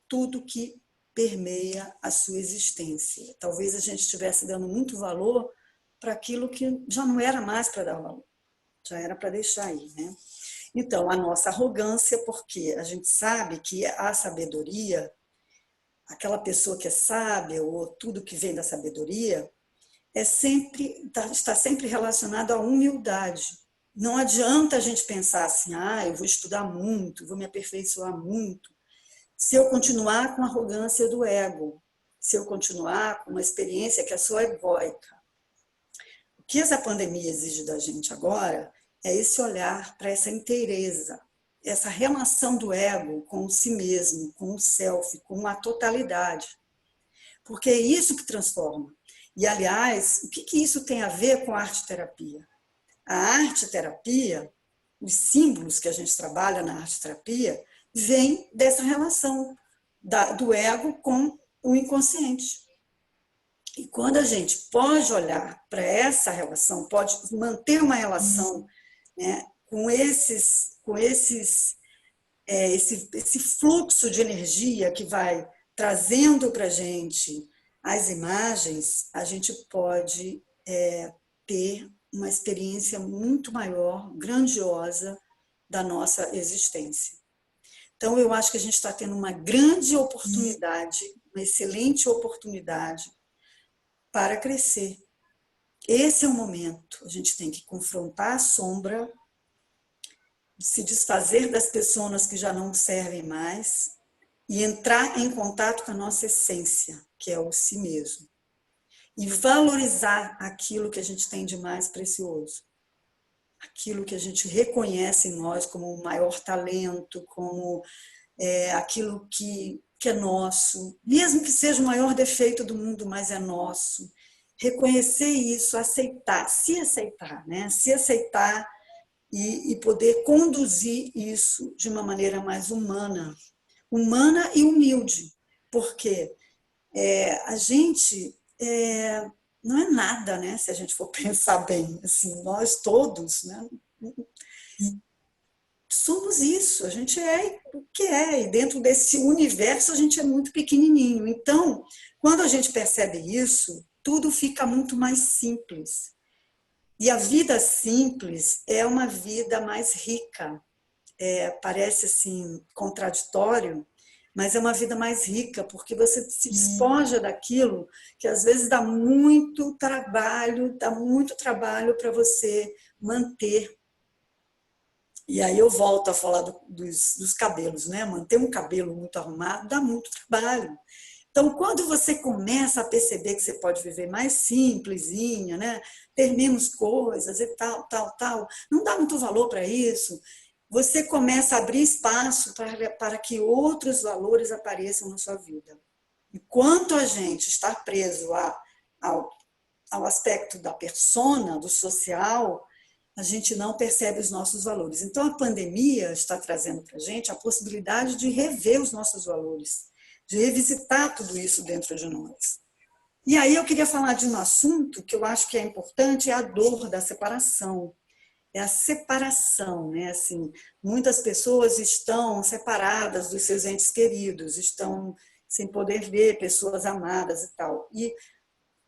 Tudo que permeia a sua existência. Talvez a gente estivesse dando muito valor para aquilo que já não era mais para dar valor. Já era para deixar aí, né? Então, a nossa arrogância, porque a gente sabe que a sabedoria, aquela pessoa que é sábia, ou tudo que vem da sabedoria, está sempre relacionado à humildade. Não adianta a gente pensar assim, eu vou estudar muito, vou me aperfeiçoar muito, se eu continuar com a arrogância do ego, se eu continuar com uma experiência que é só egóica. O que essa pandemia exige da gente agora é esse olhar para essa inteireza, essa relação do ego com o si mesmo, com o self, com a totalidade. Porque é isso que transforma. E, aliás, o que isso tem a ver com a arte-terapia? A arte-terapia, os símbolos que a gente trabalha na arte-terapia, vem dessa relação do ego com o inconsciente. E quando a gente pode olhar para essa relação, pode manter uma relação, né, com esse fluxo de energia que vai trazendo para a gente as imagens, a gente pode ter uma experiência muito maior, grandiosa da nossa existência. Então, eu acho que a gente está tendo uma grande oportunidade, uma excelente oportunidade para crescer. Esse é o momento. A gente tem que confrontar a sombra, se desfazer das pessoas que já não servem mais e entrar em contato com a nossa essência, que é o si mesmo. E valorizar aquilo que a gente tem de mais precioso. Aquilo que a gente reconhece em nós como o maior talento, como aquilo que que é nosso, mesmo que seja o maior defeito do mundo, mas é nosso. Reconhecer isso, aceitar, né? Se aceitar e poder conduzir isso de uma maneira mais humana e humilde, porque a gente não é nada, né? Se a gente for pensar bem, assim, nós todos, né? Somos isso, a gente é o que é, e dentro desse universo a gente é muito pequenininho. Então, quando a gente percebe isso, tudo fica muito mais simples. E a vida simples é uma vida mais rica. Parece assim contraditório, mas é uma vida mais rica, porque você se despoja daquilo que às vezes dá muito trabalho para você manter. E aí eu volto a falar dos cabelos, né? Manter um cabelo muito arrumado dá muito trabalho. Então, quando você começa a perceber que você pode viver mais simplesinha, né? Ter menos coisas e tal, não dá muito valor para isso, você começa a abrir espaço para que outros valores apareçam na sua vida. Enquanto a gente está preso ao aspecto da persona, do social, a gente não percebe os nossos valores. Então, a pandemia está trazendo para a gente a possibilidade de rever os nossos valores, de revisitar tudo isso dentro de nós. E aí eu queria falar de um assunto que eu acho que é importante, é a dor da separação. É a separação, né? Assim, muitas pessoas estão separadas dos seus entes queridos, estão sem poder ver pessoas amadas e tal. E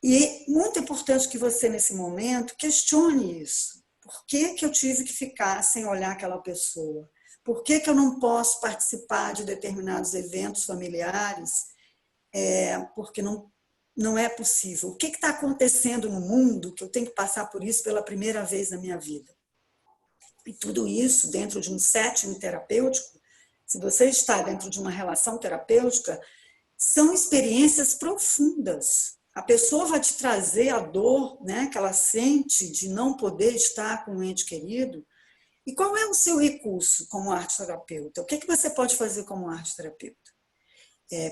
é muito importante que você, nesse momento, questione isso. Por que eu tive que ficar sem olhar aquela pessoa? Por que eu não posso participar de determinados eventos familiares? Porque não é possível. O que está acontecendo no mundo que eu tenho que passar por isso pela primeira vez na minha vida? E tudo isso dentro de um setting terapêutico, se você está dentro de uma relação terapêutica, são experiências profundas. A pessoa vai te trazer a dor, né, que ela sente de não poder estar com um ente querido. E qual é o seu recurso como arte-terapeuta? O que você pode fazer como arte-terapeuta?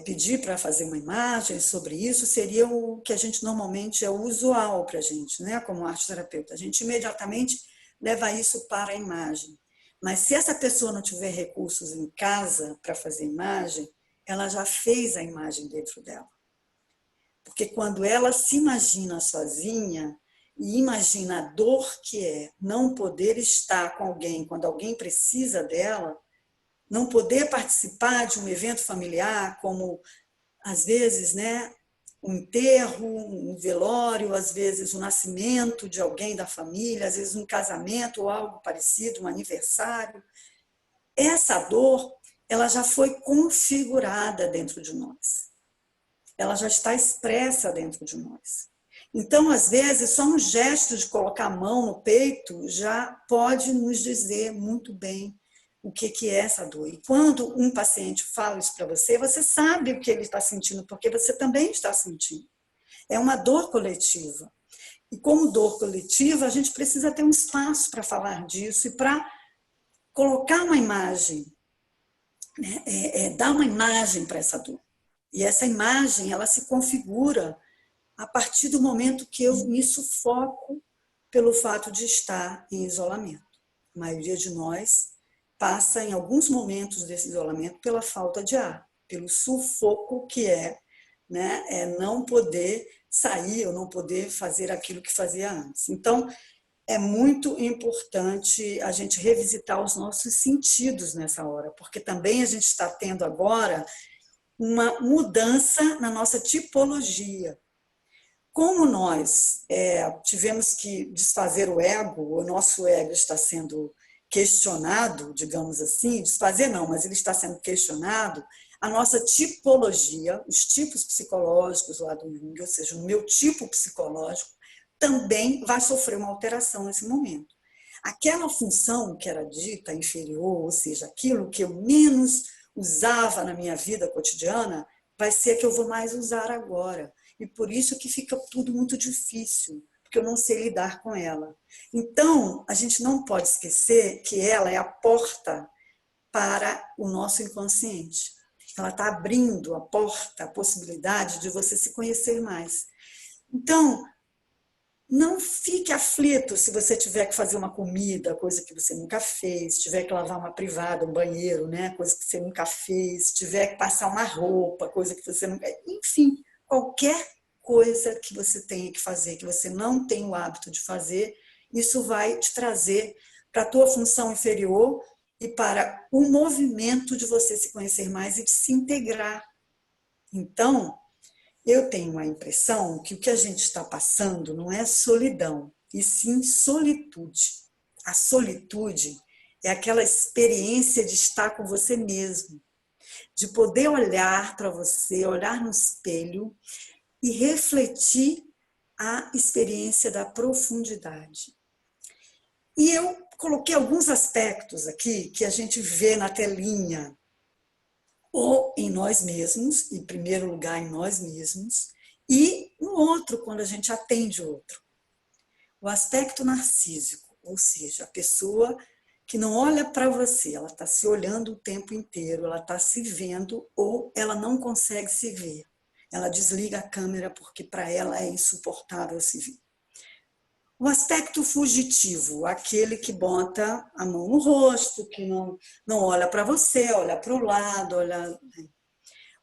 Pedir para fazer uma imagem sobre isso seria o que a gente normalmente é usual para a gente, né, como arte-terapeuta. A gente imediatamente leva isso para a imagem. Mas se essa pessoa não tiver recursos em casa para fazer imagem, ela já fez a imagem dentro dela. Porque quando ela se imagina sozinha e imagina a dor que é não poder estar com alguém quando alguém precisa dela, não poder participar de um evento familiar, como às vezes, né, um enterro, um velório, às vezes o nascimento de alguém da família, às vezes um casamento ou algo parecido, um aniversário. Essa dor, ela já foi configurada dentro de nós. Ela já está expressa dentro de nós. Então, às vezes, só um gesto de colocar a mão no peito já pode nos dizer muito bem o que é essa dor. E quando um paciente fala isso para você, você sabe o que ele está sentindo, porque você também está sentindo. É uma dor coletiva. E como dor coletiva, a gente precisa ter um espaço para falar disso e para colocar uma imagem, né? Dar uma imagem para essa dor. E essa imagem, ela se configura a partir do momento que eu me sufoco pelo fato de estar em isolamento. A maioria de nós passa em alguns momentos desse isolamento pela falta de ar, pelo sufoco que né, não poder sair ou não poder fazer aquilo que fazia antes. Então, é muito importante a gente revisitar os nossos sentidos nessa hora, porque também a gente está tendo agora uma mudança na nossa tipologia. Como nós tivemos que desfazer o ego, o nosso ego está sendo questionado, digamos assim, desfazer não, mas ele está sendo questionado, a nossa tipologia, os tipos psicológicos lá do Jung, ou seja, o meu tipo psicológico, também vai sofrer uma alteração nesse momento. Aquela função que era dita inferior, ou seja, aquilo que eu menos usava na minha vida cotidiana, vai ser a que eu vou mais usar agora. E por isso que fica tudo muito difícil, porque eu não sei lidar com ela. Então, a gente não pode esquecer que ela é a porta para o nosso inconsciente. ela está abrindo a porta, a possibilidade de você se conhecer mais. Então, não fique aflito se você tiver que fazer uma comida, coisa que você nunca fez, tiver que lavar uma privada, um banheiro, né, coisa que você nunca fez, tiver que passar uma roupa, coisa que você nunca... Enfim, qualquer coisa que você tenha que fazer, que você não tem o hábito de fazer, isso vai te trazer para a tua função inferior e para o movimento de você se conhecer mais e de se integrar. Então, eu tenho a impressão que o que a gente está passando não é solidão, e sim solitude. A solitude é aquela experiência de estar com você mesmo, de poder olhar para você, olhar no espelho e refletir a experiência da profundidade. E eu coloquei alguns aspectos aqui que a gente vê na telinha, ou em nós mesmos, em primeiro lugar em nós mesmos, e no outro, quando a gente atende o outro. O aspecto narcísico, ou seja, a pessoa que não olha para você, ela está se olhando o tempo inteiro, ela está se vendo ou ela não consegue se ver. Ela desliga a câmera porque para ela é insuportável se ver. O aspecto fugitivo, aquele que bota a mão no rosto, que não olha para você, olha para o lado, olha...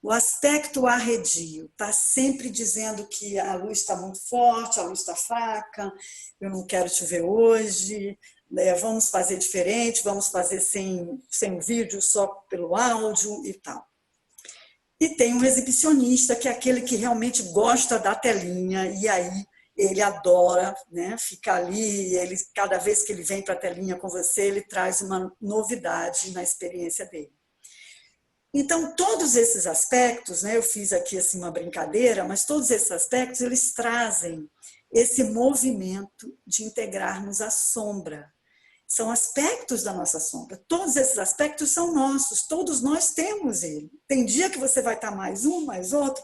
O aspecto arredio, está sempre dizendo que a luz está muito forte, a luz está fraca, eu não quero te ver hoje, vamos fazer diferente, vamos fazer sem vídeo, só pelo áudio e tal. E tem um exibicionista, que é aquele que realmente gosta da telinha, e aí ele adora, né, ficar ali, cada vez que ele vem para a telinha com você, ele traz uma novidade na experiência dele. Então, todos esses aspectos, né, eu fiz aqui assim, uma brincadeira, mas todos esses aspectos, eles trazem esse movimento de integrarmos a sombra. São aspectos da nossa sombra. Todos esses aspectos são nossos, todos nós temos ele. Tem dia que você vai estar mais um, mais outro,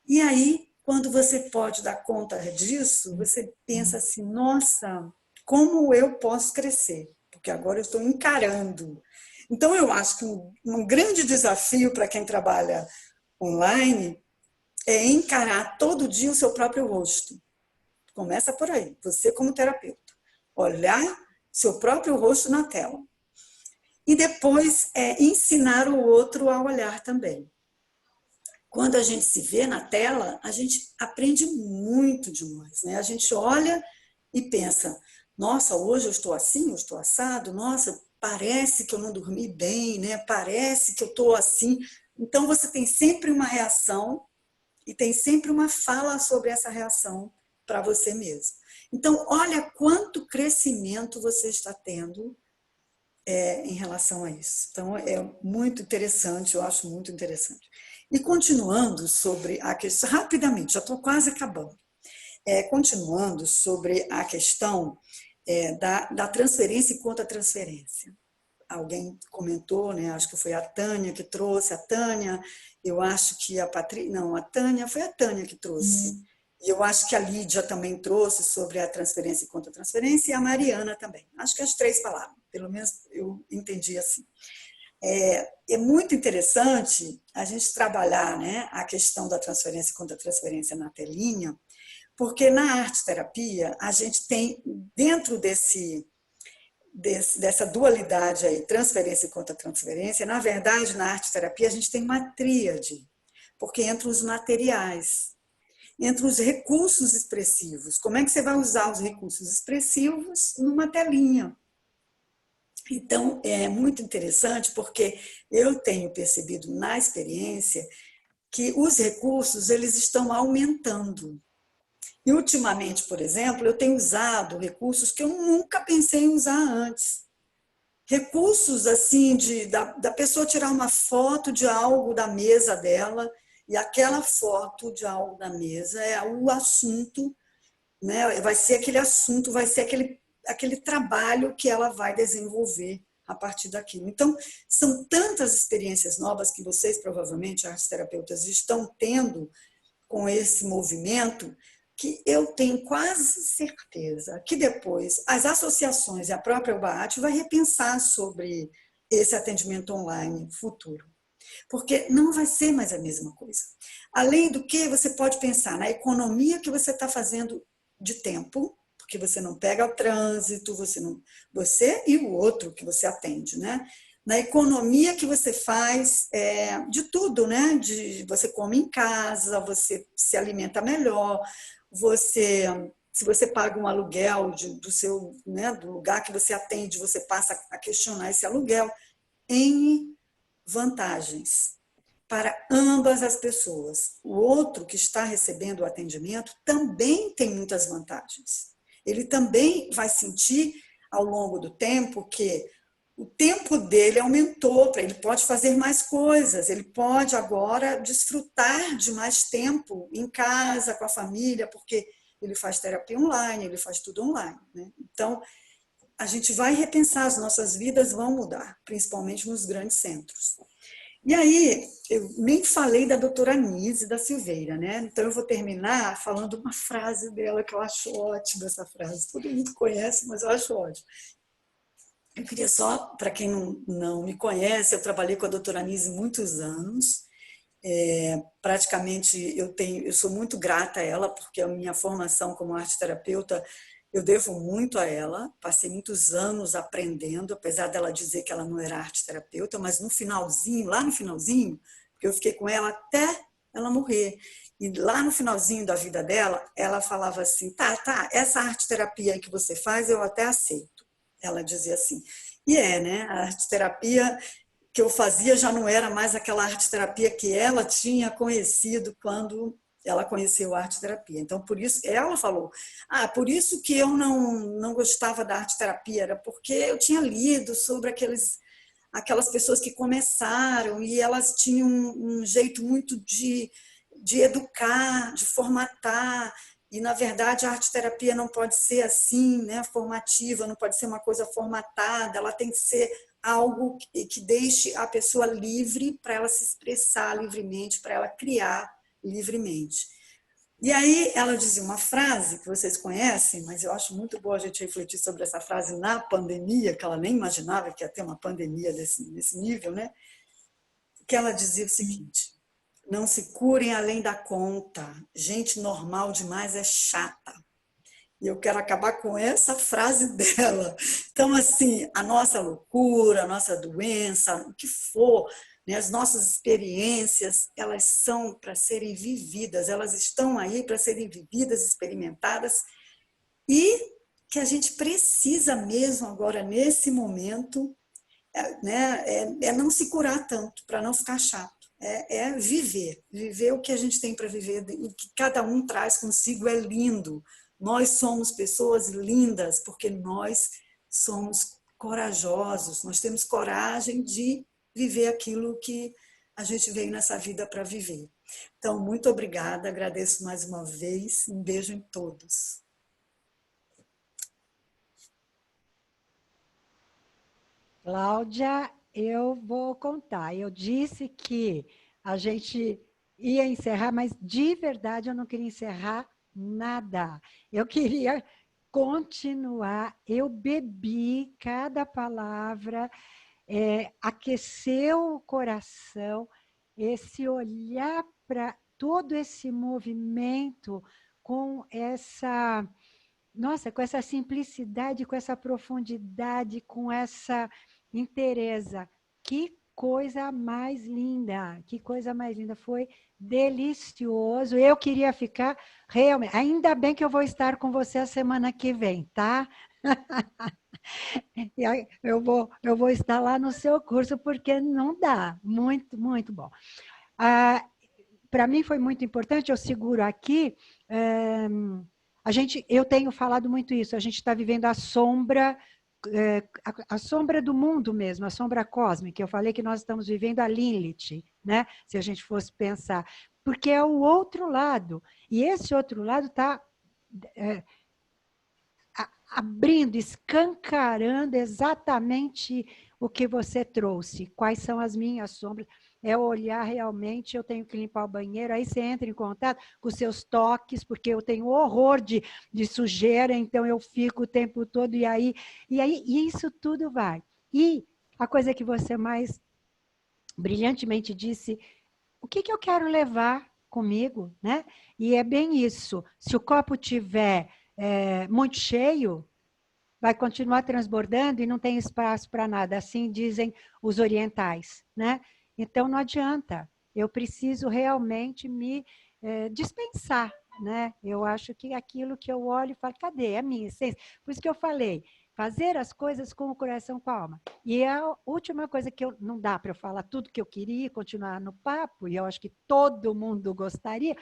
e aí, quando você pode dar conta disso, você pensa assim, nossa, como eu posso crescer? Porque agora eu estou encarando. Então, eu acho que um grande desafio para quem trabalha online é encarar todo dia o seu próprio rosto. Começa por aí, você como terapeuta. Olhar seu próprio rosto na tela. E depois ensinar o outro a olhar também. Quando a gente se vê na tela, a gente aprende muito de nós, né? A gente olha e pensa, nossa, hoje eu estou assim, eu estou assado, nossa, parece que eu não dormi bem, né? Parece que eu estou assim. Então, você tem sempre uma reação e tem sempre uma fala sobre essa reação para você mesmo. Então, olha quanto crescimento você está tendo em relação a isso. Então, é muito interessante, eu acho muito interessante. E continuando sobre a questão, rapidamente, já estou quase acabando, continuando sobre a questão da transferência e contra-transferência. Alguém comentou, né? Acho que foi a Tânia que trouxe, eu acho que a Patrícia, não, foi a Tânia que trouxe. E eu acho que a Lídia também trouxe sobre a transferência e contra-transferência, e a Mariana também. Acho que as três falaram, pelo menos eu entendi assim. É muito interessante a gente trabalhar, né, a questão da transferência e contra-transferência na telinha, porque na arte-terapia a gente tem, dentro dessa dualidade aí, transferência e contra-transferência, na verdade, na arte-terapia a gente tem uma tríade, porque entre os materiais, entre os recursos expressivos, como é que você vai usar os recursos expressivos numa telinha? Então, é muito interessante porque eu tenho percebido na experiência que os recursos eles estão aumentando. E ultimamente, por exemplo, eu tenho usado recursos que eu nunca pensei em usar antes. Recursos assim da pessoa tirar uma foto de algo da mesa dela e aquela foto de algo da mesa é o assunto, né? Vai ser aquele assunto, vai ser aquele trabalho que ela vai desenvolver a partir daquilo. Então, são tantas experiências novas que vocês, provavelmente, arteterapeutas, estão tendo com esse movimento, que eu tenho quase certeza que depois as associações e a própria UBAAT vai repensar sobre esse atendimento online futuro. porque não vai ser mais a mesma coisa. Além do que, você pode pensar na economia que você está fazendo de tempo, porque você não pega o trânsito, você e o outro que você atende, né? Na economia que você faz de tudo, né? Você come em casa, você se alimenta melhor, se você paga um aluguel do seu, né, do lugar que você atende, você passa a questionar esse aluguel, em vantagens para ambas as pessoas. O outro que está recebendo o atendimento também tem muitas vantagens. Ele também vai sentir ao longo do tempo que o tempo dele aumentou, ele pode fazer mais coisas, ele pode agora desfrutar de mais tempo em casa, com a família, porque ele faz terapia online, ele faz tudo online, né? Então, a gente vai repensar, as nossas vidas vão mudar, principalmente nos grandes centros. E aí, eu nem falei da doutora Anise da Silveira, né? Então, eu vou terminar falando uma frase dela, que eu acho ótima essa frase. Todo mundo conhece, mas eu acho ótima. Eu queria só, para quem não me conhece, eu trabalhei com a doutora Anise muitos anos. Praticamente, eu sou muito grata a ela, porque a minha formação como arte-terapeuta, eu devo muito a ela. Passei muitos anos aprendendo, apesar dela dizer que ela não era arte-terapeuta, mas no finalzinho, lá no finalzinho, porque eu fiquei com ela até ela morrer. E lá no finalzinho da vida dela, ela falava assim, tá, essa arte-terapia que você faz, eu até aceito. Ela dizia assim, né? A arte-terapia que eu fazia já não era mais aquela arte-terapia que ela tinha conhecido quando ela conheceu a arte-terapia. Então, por isso, ela falou, por isso que eu não gostava da arte-terapia, era porque eu tinha lido sobre aquelas pessoas que começaram e elas tinham um jeito muito de educar, de formatar. E, na verdade, a arte-terapia não pode ser assim, né, formativa, não pode ser uma coisa formatada, ela tem que ser algo que deixe a pessoa livre para ela se expressar livremente, para ela criar livremente. E aí ela dizia uma frase que vocês conhecem, mas eu acho muito boa a gente refletir sobre essa frase na pandemia, que ela nem imaginava que ia ter uma pandemia desse nível, né? Que ela dizia o seguinte: não se curem além da conta. Gente normal demais é chata. E eu quero acabar com essa frase dela. Então, assim, a nossa loucura, a nossa doença, o que for, né, as nossas experiências, elas são para serem vividas, elas estão aí para serem vividas, experimentadas, e que a gente precisa mesmo agora, nesse momento, né, não se curar tanto, para não ficar chato. Viver o que a gente tem para viver, o que cada um traz consigo é lindo. Nós somos pessoas lindas porque nós somos corajosos, nós temos coragem de viver aquilo que a gente veio nessa vida para viver. Então, muito obrigada, agradeço mais uma vez, um beijo em todos. Cláudia, eu vou contar. Eu disse que a gente ia encerrar, mas de verdade eu não queria encerrar nada. Eu queria continuar. Eu bebi cada palavra, aqueceu o coração, esse olhar para todo esse movimento com essa, nossa, com essa simplicidade, com essa profundidade, com essa inteireza. Que coisa mais linda, que coisa mais linda. Foi delicioso. Eu queria ficar realmente. Ainda bem que eu vou estar com você a semana que vem, tá? E aí eu vou estar lá no seu curso, porque não dá. Muito, muito bom. Para mim foi muito importante, eu seguro aqui. Eu tenho falado muito isso, a gente está vivendo a sombra do mundo mesmo, a sombra cósmica. Eu falei que nós estamos vivendo a Lilith, né? Se a gente fosse pensar, porque é o outro lado, e esse outro lado está abrindo, escancarando exatamente o que você trouxe, quais são as minhas sombras. É olhar realmente, eu tenho que limpar o banheiro, aí você entra em contato com os seus toques, porque eu tenho horror de sujeira, então eu fico o tempo todo, e isso tudo vai. E a coisa que você mais brilhantemente disse o que eu quero levar comigo, né? E é bem isso. Se o copo tiver muito cheio, vai continuar transbordando e não tem espaço para nada. Assim dizem os orientais, né? Então não adianta. Eu preciso realmente me dispensar, né? Eu acho que aquilo que eu olho e falo, cadê? É a minha essência. Por isso que eu falei, fazer as coisas com o coração, com a alma. E a última coisa que não dá para eu falar tudo que eu queria, continuar no papo, e eu acho que todo mundo gostaria,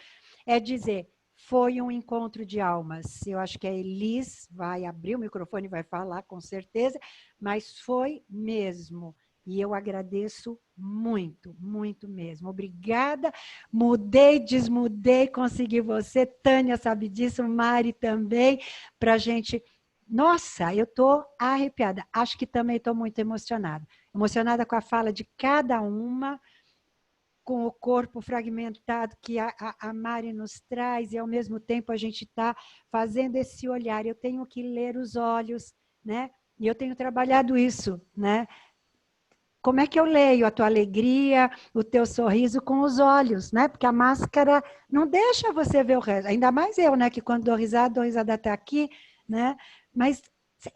é dizer, foi um encontro de almas. Eu acho que a Elis vai abrir o microfone e vai falar, com certeza, mas foi mesmo. E eu agradeço muito, muito mesmo. Obrigada. Mudei, desmudei, consegui você. Tânia sabe disso, Mari também, para a gente... Nossa, eu estou arrepiada. Acho que também estou muito emocionada. Emocionada com a fala de cada uma, com o corpo fragmentado que a Mari nos traz, e ao mesmo tempo a gente está fazendo esse olhar. Eu tenho que ler os olhos, né? E eu tenho trabalhado isso, né? Como é que eu leio a tua alegria, o teu sorriso com os olhos, né? Porque a máscara não deixa você ver o resto. Ainda mais eu, né? Que quando dou risada até aqui, né? Mas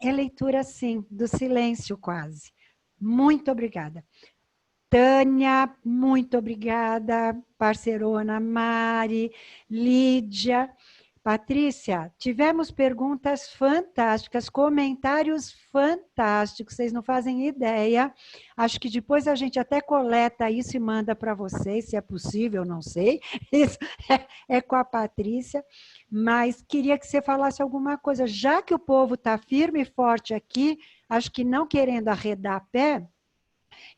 é leitura, sim, do silêncio quase. Muito obrigada. Tânia, muito obrigada. Parceirona Mari, Lídia. Patrícia, tivemos perguntas fantásticas, comentários fantásticos, vocês não fazem ideia. Acho que depois a gente até coleta isso e manda para vocês, se é possível, não sei. Isso é com a Patrícia. Mas queria que você falasse alguma coisa. Já que o povo está firme e forte aqui, acho que não querendo arredar pé,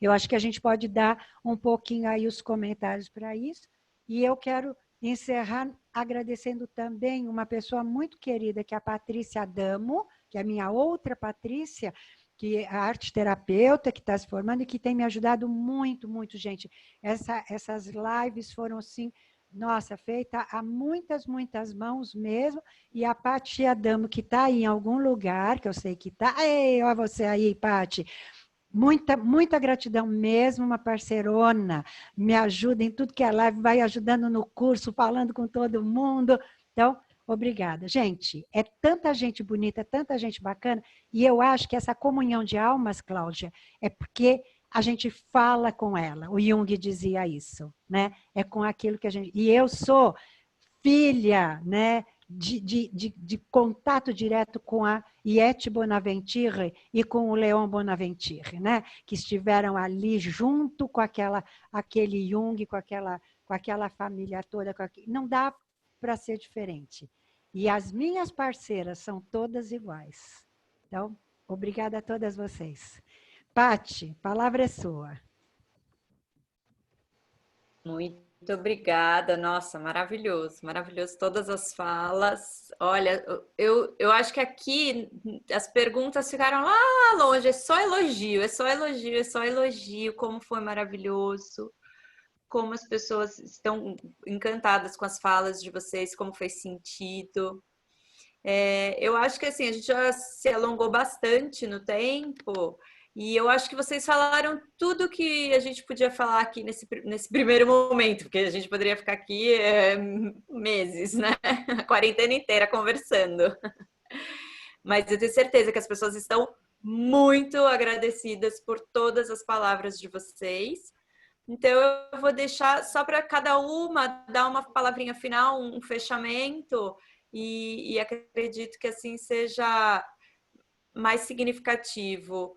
eu acho que a gente pode dar um pouquinho aí os comentários para isso. E eu quero encerrar agradecendo também uma pessoa muito querida, que é a Patrícia Adamo, que é a minha outra Patrícia, que é a arte terapeuta, que está se formando e que tem me ajudado muito, muito, gente. Essas lives foram, assim, nossa, feita a muitas, muitas mãos mesmo, e a Pati Adamo, que está aí em algum lugar, que eu sei que está... Ei, olha você aí, Pati! Muita, muita gratidão mesmo, uma parceirona, me ajuda em tudo que é live, vai ajudando no curso, falando com todo mundo. Então, obrigada. Gente, é tanta gente bonita, tanta gente bacana, e eu acho que essa comunhão de almas, Cláudia, é porque a gente fala com ela. O Jung dizia isso, né? É com aquilo que a gente... E eu sou filha, né, de contato direto com a Iete Bonaventure e com o Leon Bonaventure, né, que estiveram ali junto com aquele Jung, com aquela família toda. Não dá para ser diferente. E as minhas parceiras são todas iguais. Então, obrigada a todas vocês. Pati, a palavra é sua. Muito obrigada, nossa, maravilhoso, maravilhoso todas as falas. Olha, eu acho que aqui as perguntas ficaram lá longe, é só elogio, é só elogio, é só elogio, como foi maravilhoso, como as pessoas estão encantadas com as falas de vocês, como fez sentido. Eu acho que assim, a gente já se alongou bastante no tempo, e eu acho que vocês falaram tudo que a gente podia falar aqui nesse primeiro momento, porque a gente poderia ficar aqui meses, né? A quarentena inteira conversando. Mas eu tenho certeza que as pessoas estão muito agradecidas por todas as palavras de vocês. Então, eu vou deixar só para cada uma dar uma palavrinha final, um fechamento, e acredito que assim seja mais significativo.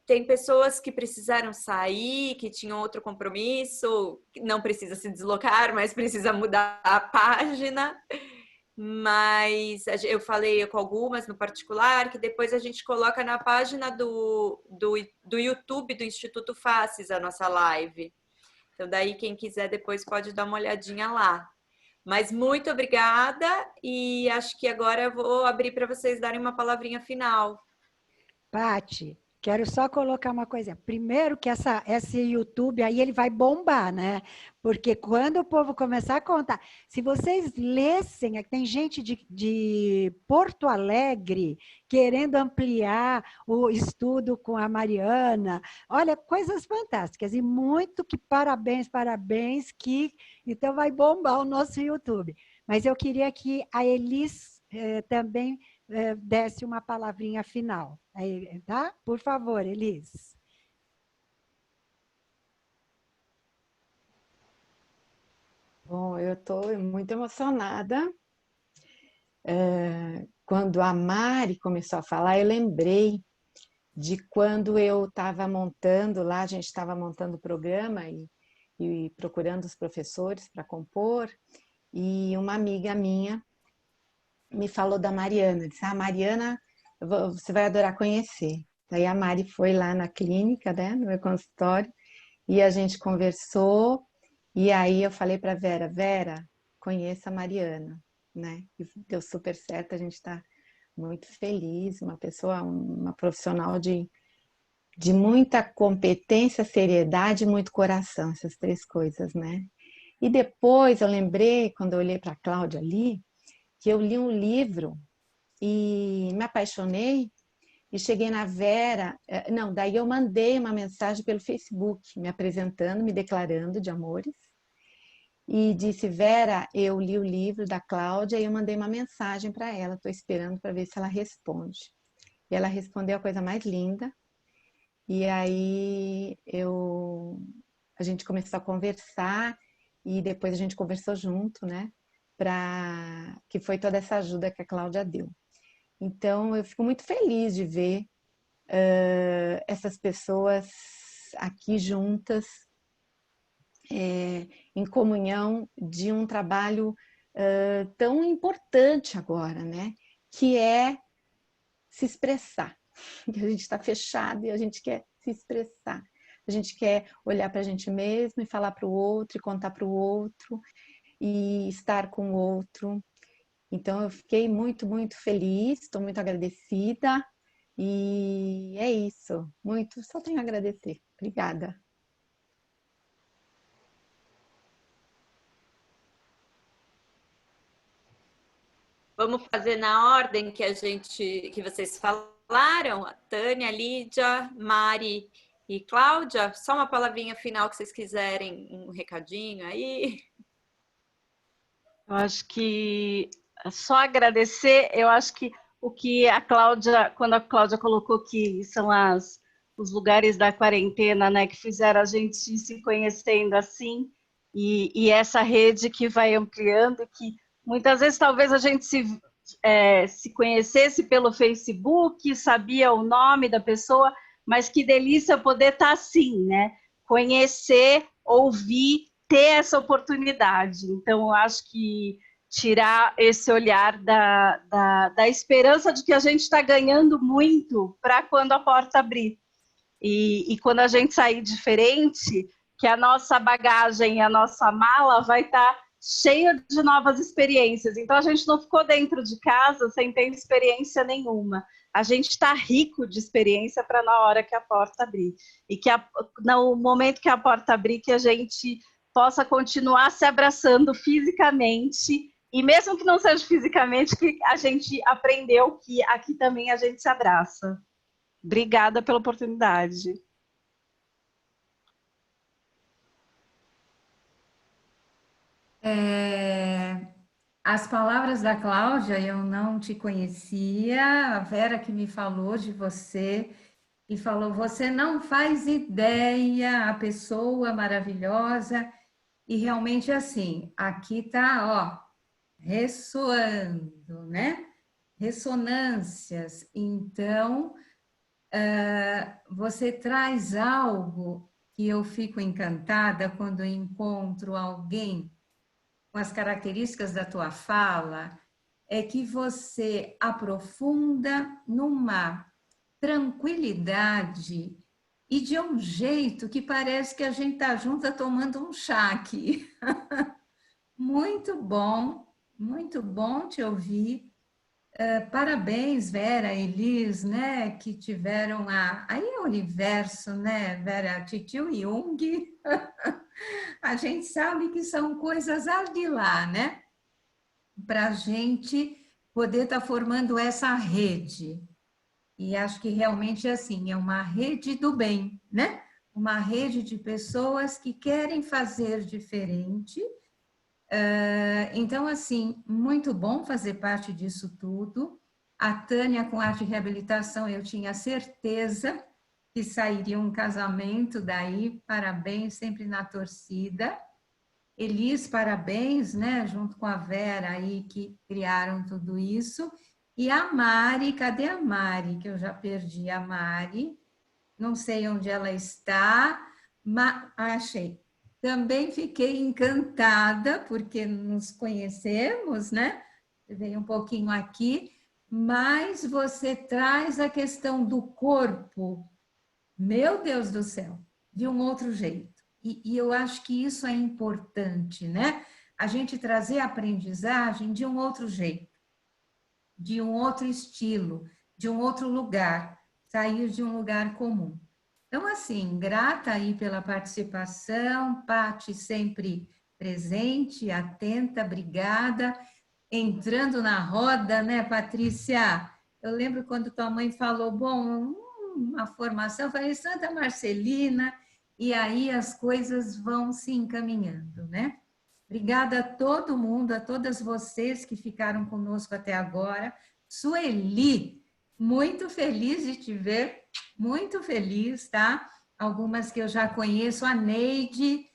Tem pessoas que precisaram sair, que tinham outro compromisso, não precisa se deslocar, mas precisa mudar a página. Mas eu falei com algumas no particular, que depois a gente coloca na página do YouTube do Instituto Faces a nossa live. Então, daí quem quiser depois pode dar uma olhadinha lá. Mas muito obrigada, e acho que agora eu vou abrir para vocês darem uma palavrinha final. Pati, quero só colocar uma coisa. Primeiro que esse YouTube aí ele vai bombar, né? Porque quando o povo começar a contar, se vocês lessem, tem gente de Porto Alegre querendo ampliar o estudo com a Mariana. Olha, coisas fantásticas e muito que parabéns, parabéns, que então vai bombar o nosso YouTube. Mas eu queria que a Elis também desse uma palavrinha final. Aí, tá? Por favor, Elis. Bom, eu estou muito emocionada. Quando a Mari começou a falar, eu lembrei de quando eu estava montando lá, a gente estava montando o programa e procurando os professores para compor, e uma amiga minha me falou da Mariana, disse, Mariana, você vai adorar conhecer. Daí a Mari foi lá na clínica, né, no meu consultório, e a gente conversou, e aí eu falei para Vera, conheça a Mariana, né, e deu super certo, a gente está muito feliz, uma profissional de muita competência, seriedade e muito coração, essas 3 coisas, né. E depois eu lembrei, quando eu olhei para a Cláudia ali, que eu li um livro e me apaixonei e cheguei na Vera, daí eu mandei uma mensagem pelo Facebook, me apresentando, me declarando de amores, e disse, Vera, eu li o livro da Cláudia e eu mandei uma mensagem para ela, estou esperando para ver se ela responde. E ela respondeu a coisa mais linda, e aí a gente começou a conversar, e depois a gente conversou junto, né? Que foi toda essa ajuda que a Cláudia deu. Então, eu fico muito feliz de ver essas pessoas aqui juntas, em comunhão de um trabalho tão importante agora, né? Que é se expressar. A gente está fechado e a gente quer se expressar. A gente quer olhar para a gente mesmo e falar para o outro, e contar para o outro, e estar com o outro. Então, eu fiquei muito, muito feliz, estou muito agradecida, e é isso. Só tenho a agradecer. Obrigada. Vamos fazer na ordem que vocês falaram, a Tânia, Lídia, Mari e Cláudia. Só uma palavrinha final que vocês quiserem, um recadinho aí. Eu acho que só agradecer, eu acho que o que a Cláudia, quando a Cláudia colocou que são os lugares da quarentena, né, que fizeram a gente ir se conhecendo assim, e essa rede que vai ampliando, que muitas vezes talvez a gente se conhecesse pelo Facebook, sabia o nome da pessoa, mas que delícia poder estar assim, né? Conhecer, ouvir, ter essa oportunidade. Então, eu acho que tirar esse olhar da esperança de que a gente está ganhando muito para quando a porta abrir. E quando a gente sair diferente, que a nossa bagagem, a nossa mala vai estar cheia de novas experiências. Então, a gente não ficou dentro de casa sem ter experiência nenhuma. A gente está rico de experiência para na hora que a porta abrir. E que no momento que a porta abrir, que a gente possa continuar se abraçando fisicamente, e mesmo que não seja fisicamente, que a gente aprendeu que aqui também a gente se abraça. Obrigada pela oportunidade. As palavras da Cláudia, eu não te conhecia, a Vera que me falou de você e falou, você não faz ideia, a pessoa maravilhosa, e realmente assim, aqui tá, ó, ressoando, né? Ressonâncias. Então, você traz algo que eu fico encantada quando eu encontro alguém com as características da tua fala, é que você aprofunda numa tranquilidade e de um jeito que parece que a gente está junta tomando um chá aqui. Muito bom te ouvir. Parabéns, Vera, Elis, né, que tiveram aí é o universo, né, Vera, Titio e Jung, a gente sabe que são coisas de lá, né, para a gente poder estar formando essa rede. E acho que realmente é assim, é uma rede do bem, né? Uma rede de pessoas que querem fazer diferente. Então, assim, muito bom fazer parte disso tudo. A Tânia, com arte e reabilitação, eu tinha certeza que sairia um casamento daí. Parabéns, sempre na torcida. Elis, parabéns, né? Junto com a Vera aí, que criaram tudo isso. E a Mari, cadê a Mari? Que eu já perdi a Mari. Não sei onde ela está, mas achei. Também fiquei encantada, porque nos conhecemos, né? Você veio um pouquinho aqui, mas você traz a questão do corpo, meu Deus do céu, de um outro jeito. E eu acho que isso é importante, né? A gente trazer a aprendizagem de um outro jeito, de um outro estilo, de um outro lugar, sair de um lugar comum. Então, assim, grata aí pela participação, Pati sempre presente, atenta, obrigada. Entrando na roda, né, Patrícia? Eu lembro quando tua mãe falou, bom, uma formação, eu falei Santa Marcelina, e aí as coisas vão se encaminhando, né? Obrigada a todo mundo, a todas vocês que ficaram conosco até agora. Sueli, muito feliz de te ver, muito feliz, tá? Algumas que eu já conheço, a Neide,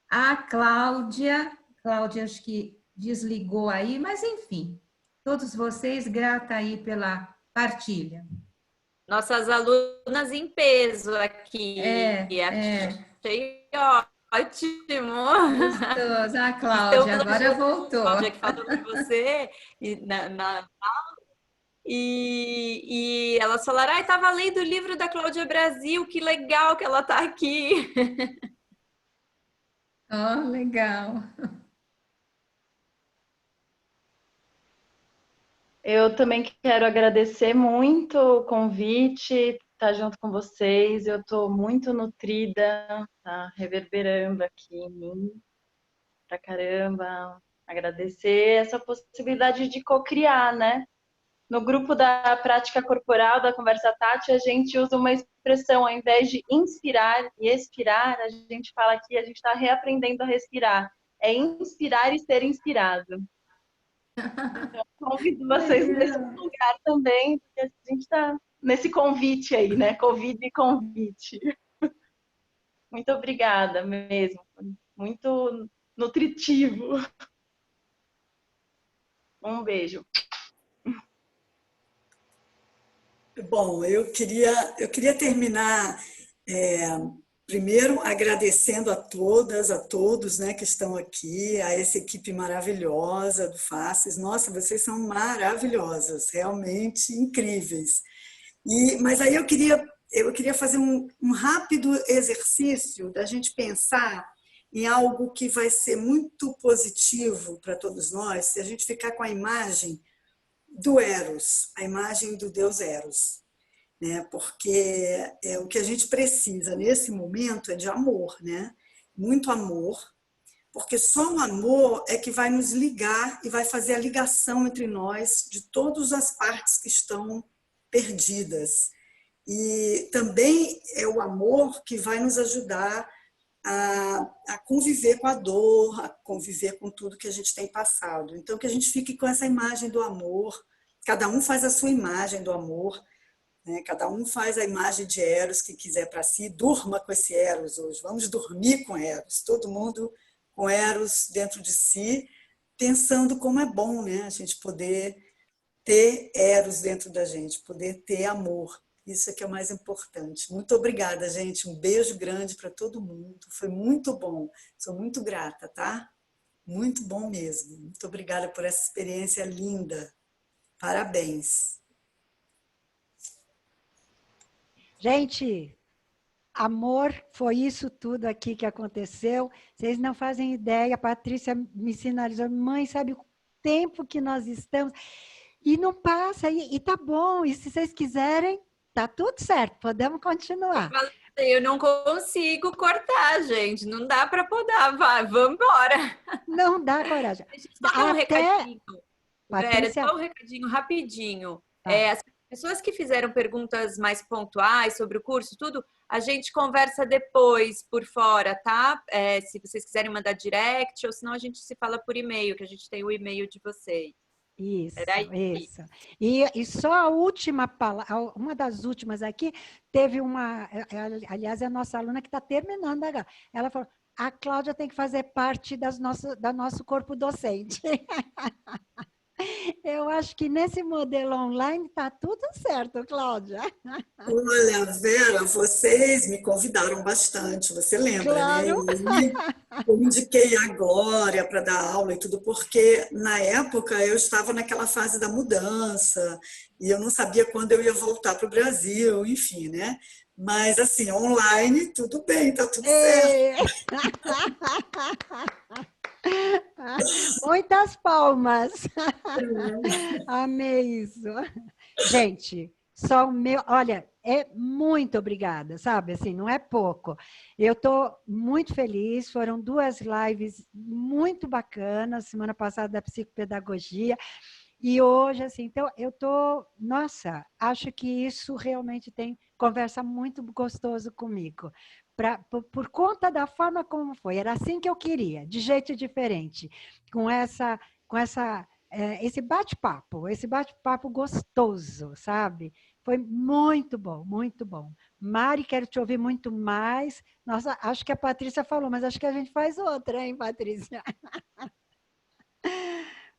a Cláudia acho que desligou aí, mas enfim, todos vocês, grata aí pela partilha. Nossas alunas em peso aqui. Achei ótimo. Gostoso. A Então, Cláudia agora voltou. Cláudia, que falou para você e elas falaram, ai, estava lendo o livro da Cláudia Brasil, que legal que ela está aqui. Oh, legal. Eu também quero agradecer muito o convite, estar junto com vocês. Eu estou muito nutrida, tá reverberando aqui em mim pra caramba. Agradecer essa possibilidade de co-criar, né? No grupo da prática corporal, da conversa tátil, a gente usa uma expressão, ao invés de inspirar e expirar, a gente fala que a gente está reaprendendo a respirar. É inspirar e ser inspirado. Então, convido vocês nesse lugar também, porque a gente está nesse convite aí, né? Covid e convite. Muito obrigada mesmo. Muito nutritivo. Um beijo. Bom, eu queria terminar primeiro agradecendo a todas, a todos, né, que estão aqui, a essa equipe maravilhosa do Faces. Nossa, vocês são maravilhosas, realmente incríveis. Mas aí eu queria fazer um rápido exercício da gente pensar em algo que vai ser muito positivo para todos nós, se a gente ficar com a imagem do Eros, a imagem do deus Eros, né? Porque o que a gente precisa nesse momento é de amor, né? Muito amor, porque só o amor é que vai nos ligar e vai fazer a ligação entre nós de todas as partes que estão perdidas. E também é o amor que vai nos ajudar a conviver com a dor, a conviver com tudo que a gente tem passado. Então, que a gente fique com essa imagem do amor, cada um faz a sua imagem do amor, né? Cada um faz a imagem de Eros que quiser para si, durma com esse Eros hoje, vamos dormir com Eros, todo mundo com Eros dentro de si, pensando como é bom, né? A gente poder ter Eros dentro da gente, poder ter amor. Isso é que é o mais importante. Muito obrigada, gente. Um beijo grande para todo mundo. Foi muito bom. Sou muito grata, tá? Muito bom mesmo. Muito obrigada por essa experiência linda. Parabéns. Gente, amor, foi isso tudo aqui que aconteceu. Vocês não fazem ideia. A Patrícia me sinalizou. Mãe, sabe o tempo que nós estamos? E não passa, e tá bom. E se vocês quiserem, tá tudo certo, podemos continuar. Eu não consigo cortar, gente. Não dá para podar. Vai, vamos embora. Não dá coragem. Deixa eu só dar um recadinho. Vera, Patrícia, só um recadinho rapidinho. tá. As pessoas que fizeram perguntas mais pontuais sobre o curso, tudo, a gente conversa depois por fora, tá? Se vocês quiserem mandar direct, ou senão a gente se fala por e-mail, que a gente tem o e-mail de vocês. Isso, Peraí. isso. E só a última palavra, uma das últimas aqui, teve uma, aliás, é a nossa aluna que está terminando agora. Ela falou, a Cláudia tem que fazer parte da nosso corpo docente. Eu acho que nesse modelo online está tudo certo, Cláudia. Olha, Vera, vocês me convidaram bastante, você lembra, Claro. né? Eu indiquei a Glória para dar aula e tudo, porque na época eu estava naquela fase da mudança e eu não sabia quando eu ia voltar para o Brasil, enfim, né? Mas assim, online, tudo bem, tá tudo certo. Muitas palmas. Amei isso. Gente, só o meu, olha, muito obrigada, sabe? Assim, não é pouco. Eu estou muito feliz, foram 2 lives muito bacanas, semana passada da psicopedagogia, e hoje, assim, então eu nossa, acho que isso realmente conversa muito gostoso comigo. Por conta da forma como foi, era assim que eu queria, de jeito diferente, com esse bate-papo gostoso, sabe? Foi muito bom, muito bom. Mari, quero te ouvir muito mais. Nossa, acho que a Patrícia falou, mas acho que a gente faz outra, hein, Patrícia?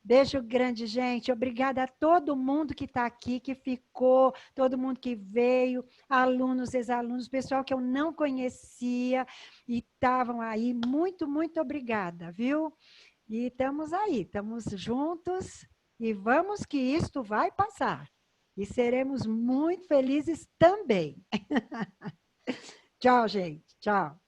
Beijo grande, gente. Obrigada a todo mundo que está aqui, que ficou, todo mundo que veio, alunos, ex-alunos, pessoal que eu não conhecia e estavam aí. Muito, muito obrigada, viu? E estamos aí, estamos juntos e vamos que isto vai passar. E seremos muito felizes também. Tchau, gente. Tchau.